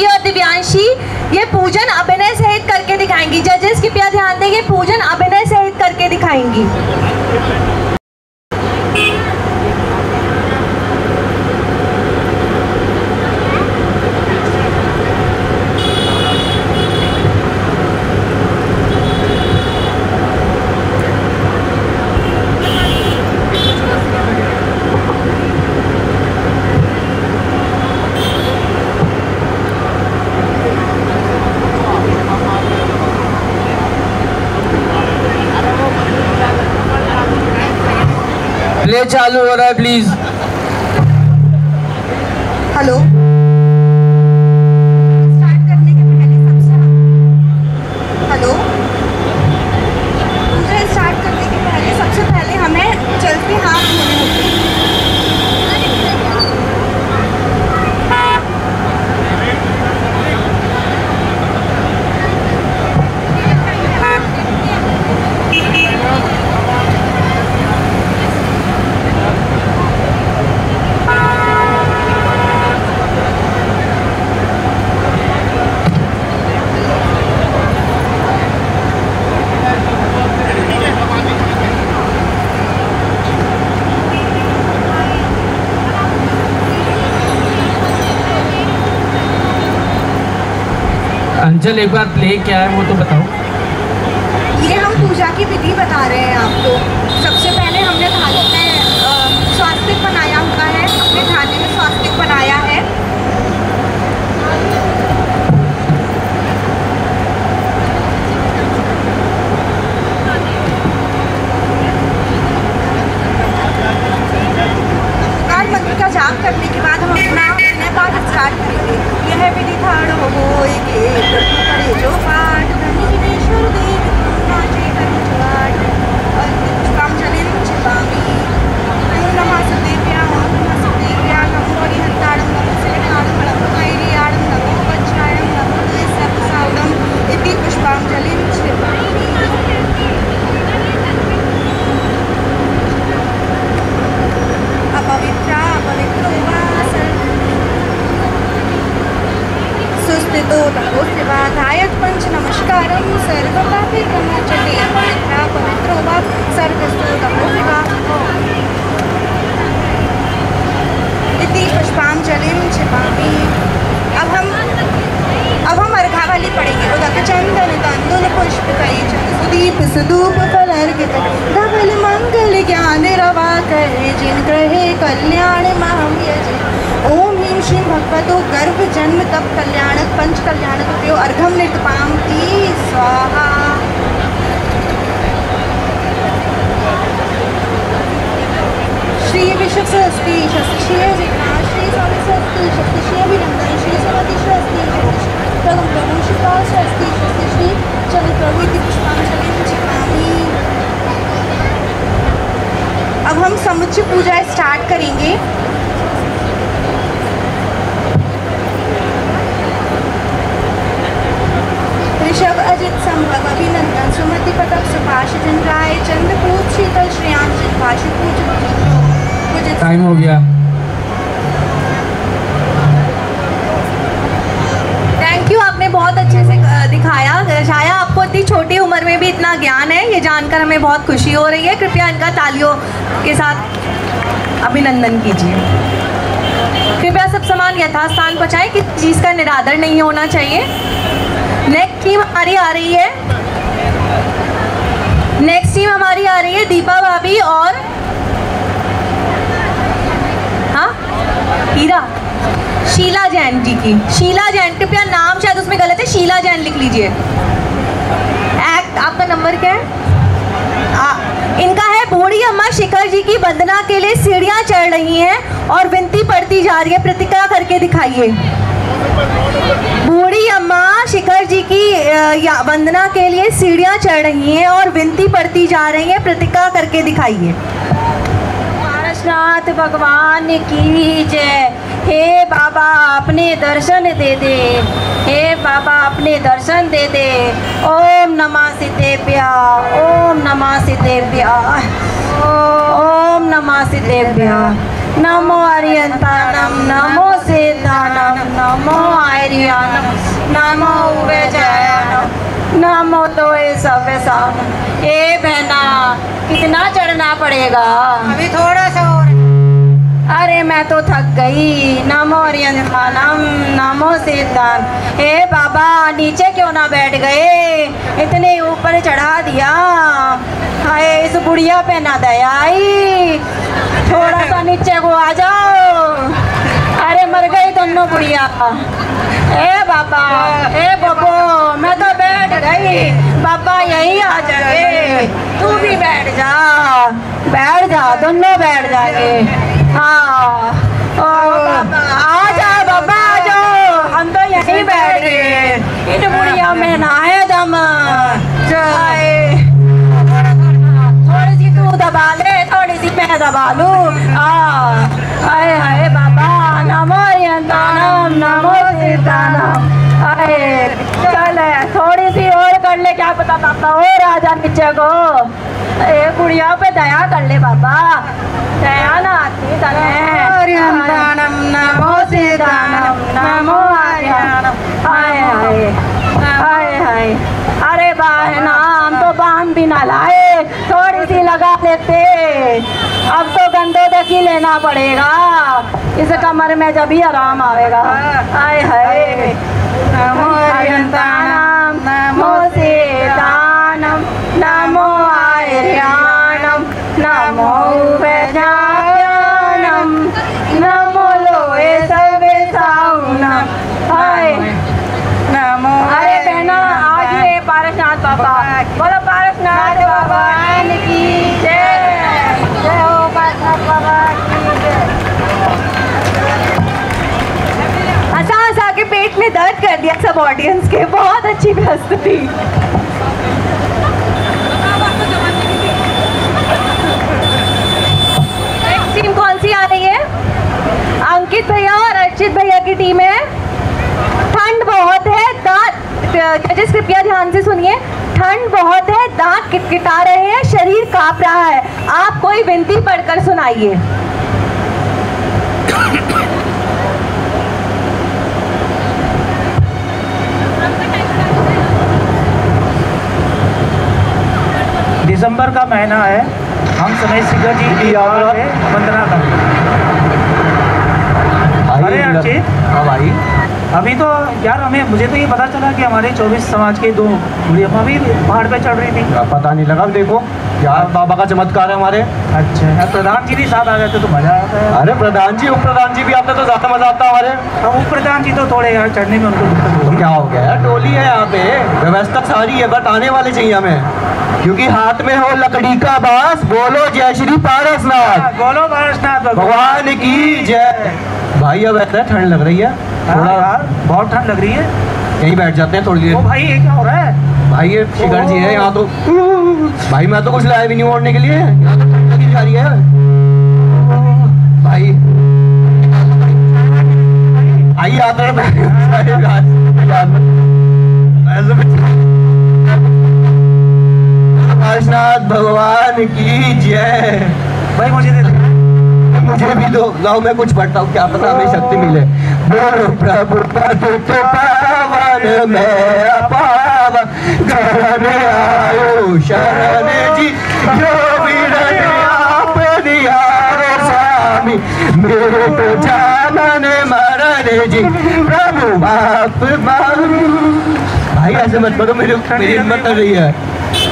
S1: और दिव्यांशी ये पूजन अभिनय सहित करके दिखाएंगी। जजेस कृपया ध्यान दें, ये पूजन अभिनय सहित करके दिखाएंगी।
S6: प्ले चालू हो रहा है प्लीज।
S4: हेलो,
S1: स्टार्ट करने के पहले सबसे हेलो
S4: पूजा स्टार्ट करने के पहले सबसे पहले हमें चलते हाथ धोने होते हैं।
S6: अंचल एक बार प्ले क्या है वो तो बताओ।
S4: ये हम पूजा की विधि बता रहे हैं आपको। सबसे पहले हमने थाली में स्वास्तिक बनाया हुआ है, अपने थाली में स्वास्तिक बनाया है। काल मंत्र का जाप करने के बाद हम अपना विनय पाठ स्टार्ट करेंगे। यह विधि थाड़ हो जो पाठ धनी विघ्नेश्वर देव नाचे करी जवाट और पुष्पाम जलिन छिपामी ओम नमः सदेव्याः ओम नमः सदेव्याः नमो हरिहंताड़ं नमो सेनाड़ं नमो कैर्याड़ं नमो वज्रायं नमो सर्वसाउडं इति पुष्पाम जलिन छिपामी। अपवित्रा अपवित्रो वा सुस्थितो तपोस्य वा ध्यायत् पंच नमस्कारं सर्वपापे प्रमोचते। अपवित्रा पवित्रो वा सर्वस्तो तपोस्य वा इति पुष्पांजलिं छिपामि। अब हम अर्घावली पढ़ेंगे। उदक चंदन तंदुल पुष्प तैज सुदीप सुधूप फल अर्घित धवल मंगल ज्ञान रवा करे जिन ग्रहे कल्याण महम यजे। ओम ह्रीं श्रीं भगवतो गर्भ जन्म तप कल्याणक पंच कल्याणक प्यो अर्घम निर्तपांति स्वाहा। श्री विश्व स्वस्ति शस्ति श्री जिज्ञा श्री स्वामी स्वस्ति शक्ति श्री अभिनंदन श्री समति स्वस्ति प्रभु प्रभु शिवा स्वस्ति शस्ति श्री चल प्रभु इति पुष्पांजलिं छिपामि। अब हम समुच्चय पूजा स्टार्ट करेंगे। ऋषभ अजित संभव अभिनंदन सुमति पदक सुभाष जन राय चंद्रपूत शीतल श्रेयांश भाषी पूज
S6: टाइम हो गया।
S1: इतना ज्ञान है, ये जानकर हमें बहुत खुशी हो रही है। कृपया इनका तालियों के साथ अभिनंदन कीजिए। कृपया सब सामान यथास्थान पहुँचाएं, किसी चीज़ का निरादर नहीं होना चाहिए। नेक्स्ट टीम हमारी आ रही है, दीपा भाभी और हाँ हीरा शीला जैन जी की। शीला जैन, कृपया नाम शायद उसमें गलत है, शीला जैन लिख लीजिए। एक्ट आपका नंबर क्या है? इनका है बूढ़ी अम्मा शिखर जी की वंदना के लिए सीढ़ियां चढ़ रही हैं और विनती पड़ती जा रही है, प्रतिक्रिया करके दिखाइए। बूढ़ी अम्मा शिखर जी की वंदना के लिए सीढ़ियां चढ़ रही हैं और विनती पड़ती जा रही है, प्रतिक्रिया करके दिखाइए।
S2: पारसनाथ भगवान की जय। हे बाबा अपने दर्शन दे दे, हे बाबा अपने दर्शन दे दे। ओम नमः सिद्धेभ्या, ओम नमः सिद्धेभ्या, ओम नमः सिद्धेभ्या। नमो अरियंतानम, नमो सिद्धानम, नमो आर्यानम, नमो उवेजायानम, नमो तो सव्यसानम। ए बहना कितना चढ़ना पड़ेगा?
S10: अभी थोड़ा सा और।
S2: अरे मैं तो थक गई। नमो अरियंतानम, नमो सिद्धान। हे बाबा नीचे क्यों ना बैठ गए, इतने ऊपर चढ़ा दिया। हाय इस बुढ़िया पे ना दया आई, थोड़ा सा नीचे को आ जाओ। अरे मर गई दोनों बुढ़िया। ए बाबा, ए बबो मैं तो बैठ गई। बाबा यही आ जाए, तू भी बैठ जा, बैठ जा, दोनों बैठ जाएंगे। हाँ आ जाओ बाबा, आ जाओ, हम तो यहीं बैठ गए। इन बुढ़िया में ना है दम। थोड़ी सी तू दबा ले, थोड़ी सी मैं दबा लूं। हाय हाय बाबा, नमो अरियंतानम, नमो सिद्धानम। चल थोड़ी सी और कर ले, क्या पता बाबा और आ जा नीचे को। गुड़िया पे दया कर ले बाबा, दया ना आती अरियंतानम, नमो सिद्धानम, नमो आर्यानम। हाय हाय हाय हाय। अरे बहना हम तो बाम भी ना लाए, थोड़ी सी लगा लेते। अब तो गंदो देखी लेना पड़ेगा, इस कमर में जब ही आराम आएगा। हाय हाय। नमो अरियंतानम, नमो सिद्धानम, नमो आर्यानम, नमो वेदायानम, नमो लोए सवेसाउनम। हाय नमो। अरे बहना आज ये पारसनाथ बाबा, बोलो पारसनाथ बाबा की जय। जय हो पारसनाथ बाबा की जय।
S1: हंसा हंसा के पेट में दर्द कर दिया सब ऑडियंस के। बहुत अच्छी प्रस्तुति। टीम कौन सी आ रही है? अंकित भैया और अर्चित भैया की टीम है। ठंड बहुत है, दांत जजेस कृपया ध्यान से सुनिए। ठंड बहुत है, दांत किटकिटा रहे हैं, शरीर कांप रहा है। आप कोई विनती पढ़कर सुनाइए।
S11: दिसंबर का महीना है, हम समय शिखर जी की वंदना करते हैं। अरे अर्चित,
S8: हाँ भाई।
S11: अभी तो यार मुझे तो ये पता चला कि हमारे 24 समाज के 2 बुढ़िया भी पहाड़ पे चढ़ रही थी।
S8: पता नहीं लगा, देखो यार बाबा का चमत्कार है हमारे।
S11: अच्छा, प्रधान जी भी साथ आ जाते तो मजा आता है।
S8: अरे प्रधान जी, उप प्रधान जी भी आते तो ज्यादा मजा आता हमारे।
S11: अब उप प्रधान जी तो थोड़े यार चढ़ने में उनको दिक्कत।
S8: क्या हो गया यार, टोली है यहाँ पे, व्यवस्था सारी है, बट आने वाले चाहिए हमें, क्योंकि हाथ में हो लकड़ी का बांस। बोलो जय श्री पारसनाथ,
S11: बोलो पारसनाथ
S8: भगवान की जय। भाई अब ऐसा ठंड लग रही है थोड़ा
S11: यार, बहुत ठंड लग रही है।
S8: यहीं बैठ जाते हैं थोड़ी देर।
S11: भाई ये क्या हो रहा है?
S8: भाई ये शिखर जी है यहाँ तो। भाई मैं तो कुछ लाया भी नहीं ओढ़ने के लिए, यहाँ तो ठंड लगी जा रही है भाई। आइए आते पारसनाथ भगवान की जय।
S11: भाई मुझे दे दो,
S8: मुझे भी दो, लाओ मैं कुछ पढ़ता हूँ, क्या पता हमें शक्ति मिले। बोलो प्रभु पतित पावन में पावन, घर में आयो शरण जी, जो भी रहे आप दिया रे स्वामी, मेरे तो जानन मरण जी, प्रभु माफ मांगू। भाई ऐसे मत करो, मेरी हिम्मत कर रही है।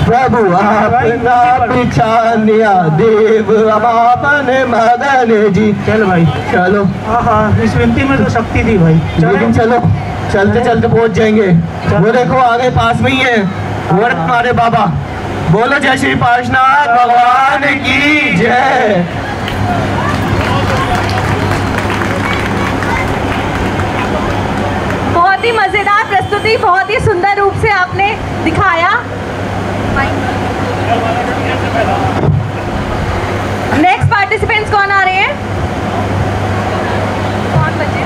S8: प्रभु आपना पिछानिया देव आपन मगन जी।
S11: चल भाई
S8: चलो।
S11: हाँ, इस विनती में तो शक्ति थी भाई।
S8: लेकिन चलो, चलते चलते पहुंच जाएंगे। वो देखो आगे पास में ही है, वो हमारे बाबा। बोलो जय श्री पार्श्वनाथ भगवान की जय।
S1: बहुत ही मजेदार प्रस्तुति, बहुत ही सुंदर रूप से आपने दिखाया। नेक्स्ट पार्टिसिपेंट्स कौन आ रहे हैं? कौन बचे?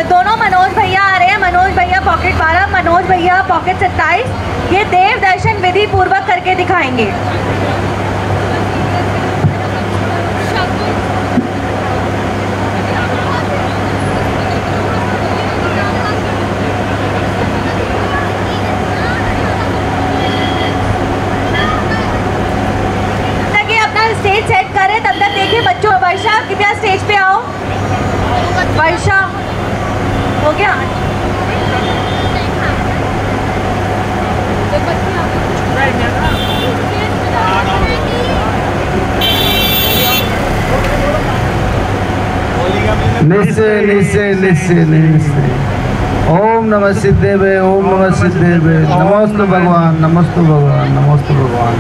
S1: दोनों मनोज भैया आ रहे हैं। मनोज भैया पॉकेट 12, मनोज भैया पॉकेट 27। ये देव दर्शन विधि पूर्वक करके दिखाएंगे। स्टेज सेट करें तब तक देखिए बच्चों। वर्षा कृपया स्टेज पे आओ। वर्षा हो गया?
S6: निश्चय निश्चय निश्चय निश्चय। ओम नमः सिद्धेवे, ओम नमः सिद्धेवे। नमोस्तु भगवान, नमोस्तु भगवान, नमोस्तु भगवान।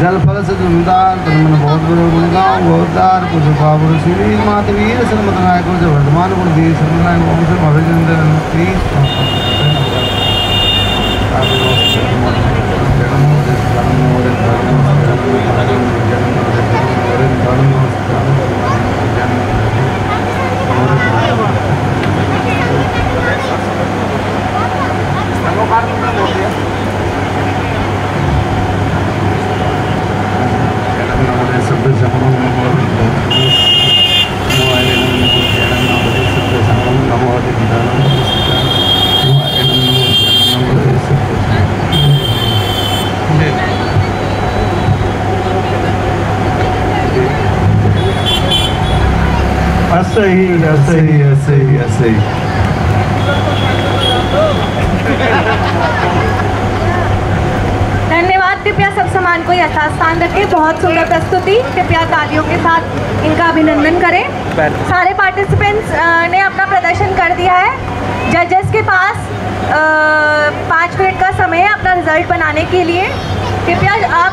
S6: जल फल से जुमदार तन बहुत बड़े गुणगांव गोदार कुछ बाबुर श्री मातवीर सरमत नायक जो वर्धमान गुण दी सरनायक ओम से भविजंद्र
S8: ऐसे ही ऐसे ही ऐसे ही ऐसे ही।
S1: धन्यवाद। कृपया सब सामान को यथास्थान रखें। बहुत सुंदर प्रस्तुति। कृपया तालियों के साथ इनका अभिनंदन करें। सारे पार्टिसिपेंट्स ने अपना प्रदर्शन कर दिया है। जजेस के पास 5 मिनट का समय है अपना रिजल्ट बनाने के लिए। कृपया आप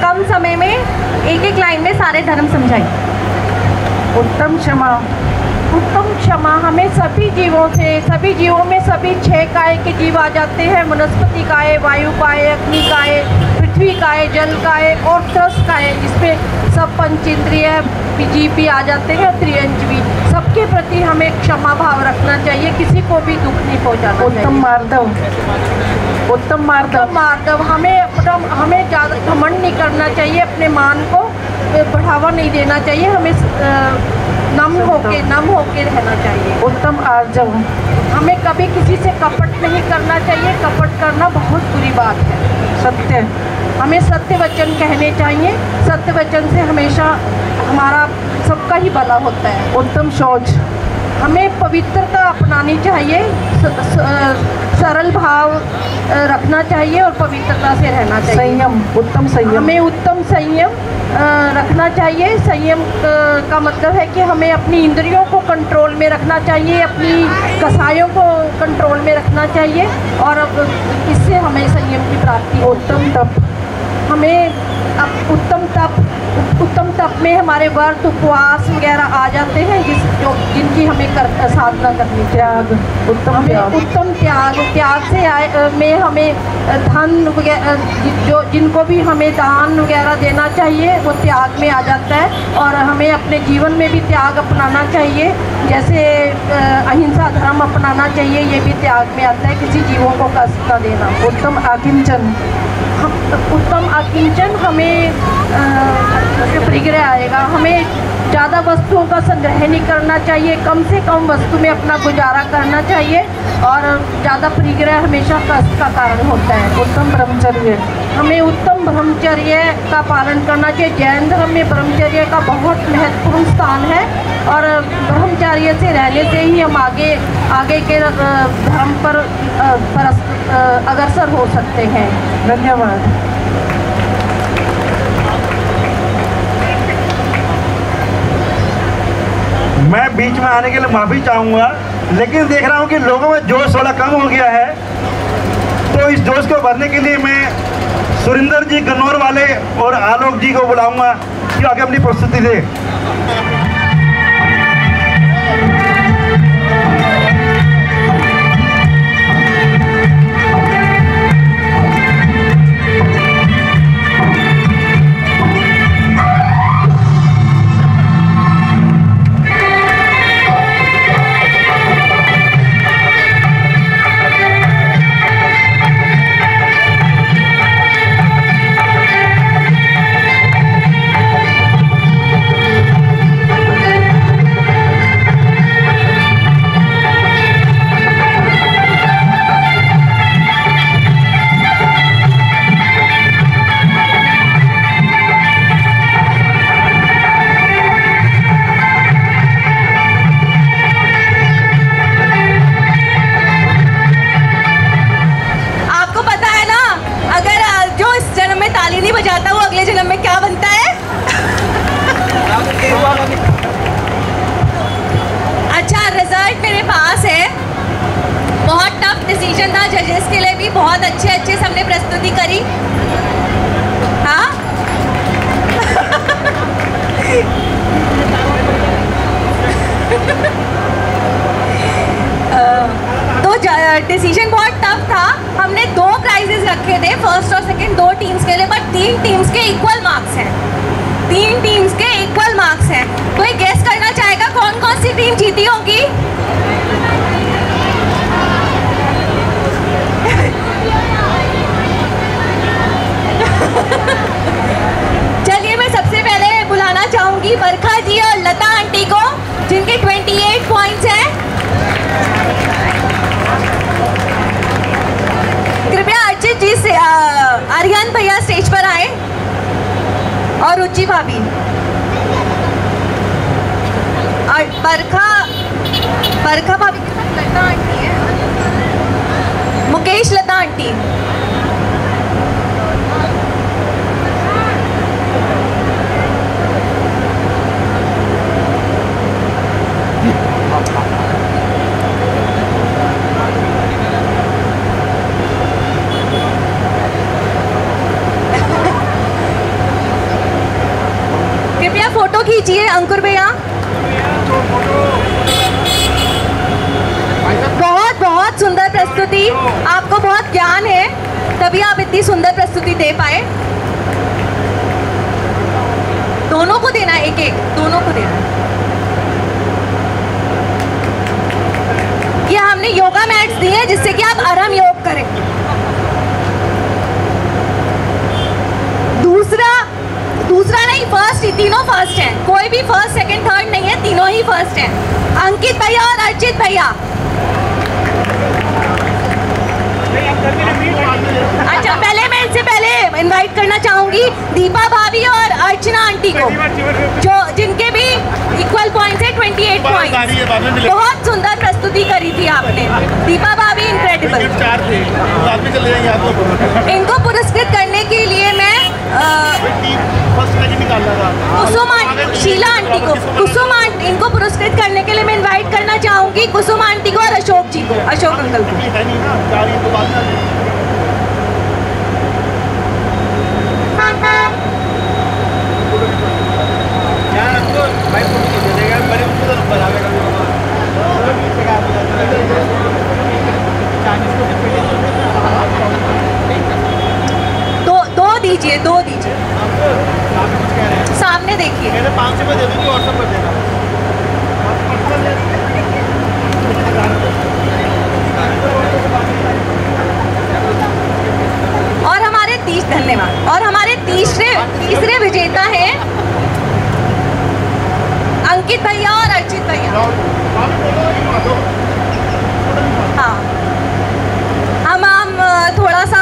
S1: कम समय में एक लाइन में सारे धर्म समझाइए।
S9: उत्तम क्षमा। उत्तम क्षमा हमें सभी जीवों से, सभी जीवों में सभी 6 काय के जीव आ जाते हैं। वनस्पति काय, वायु काय, अग्नि काय, पृथ्वी काय, जल काय और त्रस काय, जिसमें सब पंचेंद्रिय जीव भी आ जाते हैं, त्रियंज भी। सबके प्रति हमें क्षमा भाव रखना चाहिए, किसी को भी दुख नहीं पहुंचाना। उत्तम मार्दव। उत्तम मार्दव हमें ज़्यादा घमंड नहीं करना चाहिए, अपने मान को बढ़ावा नहीं देना चाहिए, हमें नम होके रहना चाहिए। उत्तम आर्जव। हमें कभी किसी से कपट नहीं करना चाहिए, कपट करना बहुत बुरी बात है। सत्य। हमें सत्य वचन कहने चाहिए, सत्य वचन से हमेशा हमारा सबका ही भला होता है। उत्तम शौच। हमें पवित्रता अपनानी चाहिए, सरल भाव रखना चाहिए और पवित्रता से रहना चाहिए। संयम। उत्तम संयम। हमें उत्तम संयम रखना चाहिए। संयम का मतलब है कि हमें अपनी इंद्रियों को कंट्रोल में रखना चाहिए, अपनी कसायों को कंट्रोल में रखना चाहिए और इससे हमें संयम की प्राप्ति। उत्तम तप। हमें उत्तम तप
S2: में हमारे व्रत उपवास वगैरह आ जाते हैं जिनकी हमें साधना करनी त्याग उत्तम त्याग से में हमें धन वगैरह जिनको भी हमें दान वगैरह देना चाहिए वो त्याग में आ जाता है। और हमें अपने जीवन में भी त्याग अपनाना चाहिए, जैसे अहिंसा धर्म अपनाना चाहिए, ये भी त्याग में आता है, किसी जीवों को कष्ट न देना। उत्तम अकिंचन हमें परिग्रह आएगा, हमें ज़्यादा वस्तुओं का संग्रह नहीं करना चाहिए, कम से कम वस्तु में अपना गुजारा करना चाहिए और ज़्यादा परिग्रह हमेशा कष्ट का कारण होता है। उत्तम ब्रह्मचर्य, हमें उत्तम ब्रह्मचर्य का पालन करना चाहिए। जैन धर्म में ब्रह्मचर्य का बहुत महत्वपूर्ण स्थान है और ब्रह्मचर्य से रहने से ही हम आगे के धर्म पर अग्रसर हो सकते हैं। धन्यवाद।
S12: मैं बीच में आने के लिए माफ़ी चाहूँगा, लेकिन देख रहा हूँ कि लोगों में जोश थोड़ा कम हो गया है, तो इस जोश को भरने के लिए मैं सुरिंदर जी गन्नौर वाले और आलोक जी को बुलाऊंगा कि आगे अपनी प्रस्तुति दें।
S1: बजाता वो अगले जन्म में क्या बनता है? अच्छा, रिजल्ट मेरे पास है। बहुत टफ डिसीजन था जजेस के लिए भी, बहुत अच्छे सबने प्रस्तुति करी। हाँ तो डिसीजन बहुत टफ था। हमने 2 प्राइजेस रखे थे, फर्स्ट और सेकंड, 2 टीम्स के लिए, बट 3 टीम्स के इक्वल मार्क्स हैं। 3 टीम्स के इक्वल मार्क्स हैं। कोई गेस करना चाहेगा कौन कौन सी टीम जीती होगी? चलिए, मैं सबसे पहले बुलाना चाहूंगी बरखा जी और लता आंटी को, जिनके 28 पॉइंट्स हैं। कृपया अर्चित जी से आर्यन भैया स्टेज पर आए और रुचि भाभी और बरखा भाभी के साथ लता आंटी है, मुकेश लता आंटी। कृपया फोटो खींचिए अंकुर भैया। बहुत सुंदर प्रस्तुति, आपको बहुत ज्ञान है, तभी आप इतनी सुंदर प्रस्तुति दे पाए। दोनों को देना, एक दोनों को देना। ये हमने योगा मैट्स दिए हैं जिससे कि आप आराम योग करें। दूसरा नहीं, फर्स्ट ही, तीनों फर्स्ट हैं। कोई भी फर्स्ट सेकंड थर्ड नहीं है, तीनों ही फर्स्ट हैं। अंकित भैया और अर्चित भैया। अच्छा, पहले इनवाइट करना चाहूंगी दीपा भाभी और अर्चना आंटी को, जो जिनके भी इक्वल पॉइंट्स है, 28 पॉइंट्स। बहुत सुंदर प्रस्तुति करी थी आपने, दीपा भाभी, इनक्रेडिबल। इनको पुरस्कृत करने के लिए मैं शीला आंटी को, कुसुम आंटी, इनको पुरस्कृत करने के लिए मैं इनवाइट करना चाहूंगी कुसुम आंटी को और अशोक जी को, अशोक अंकल को। में देखिए।
S12: 500 रुपये दे दूँगी, व्हाट्सएप कर देना।
S1: और हमारे धन्यवाद। और हमारे तीसरे विजेता हैं अंकित भैया और अर्चित भैया। हाँ, हम थोड़ा सा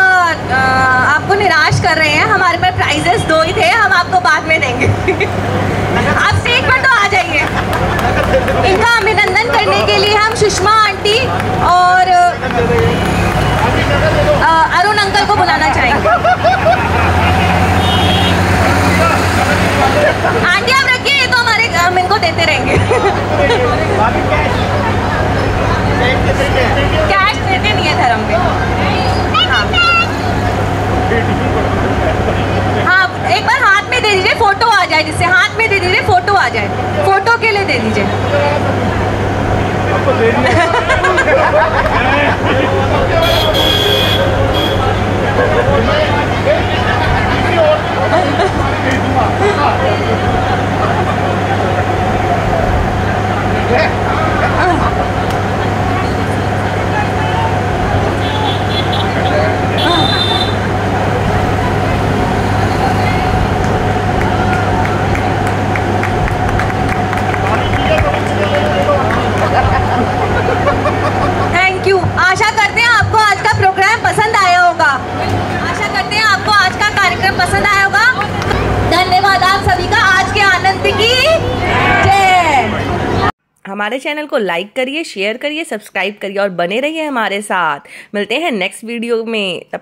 S1: आपको निराश कर रहे हैं। हमारे पास प्राइजेस 2 ही थे, हम आपको बाद में देंगे। आप स्टेज पर तो आ जाइए। इनका अभिनंदन करने के लिए हम सुषमा आंटी और अरुण अंकल को बुलाना चाहेंगे। आंटी आप रखिए, ये तो हम इनको देते रहेंगे। कैश देते नहीं है धर्म पे। हाँ, एक बार हाथ में दे दीजिए, फोटो आ जाए, जिससे हाथ में दे दीजिए, फोटो आ जाए, फोटो के लिए दे दीजिए। Thank you. आशा करते हैं आपको आज का प्रोग्राम पसंद आया होगा। आशा करते हैं आपको आज का कार्यक्रम पसंद आया होगा। धन्यवाद आप सभी का। आज के आनंद की जय।
S13: हमारे चैनल को लाइक करिए, शेयर करिए, सब्सक्राइब करिए और बने रहिए हमारे साथ। मिलते हैं नेक्स्ट वीडियो में। तब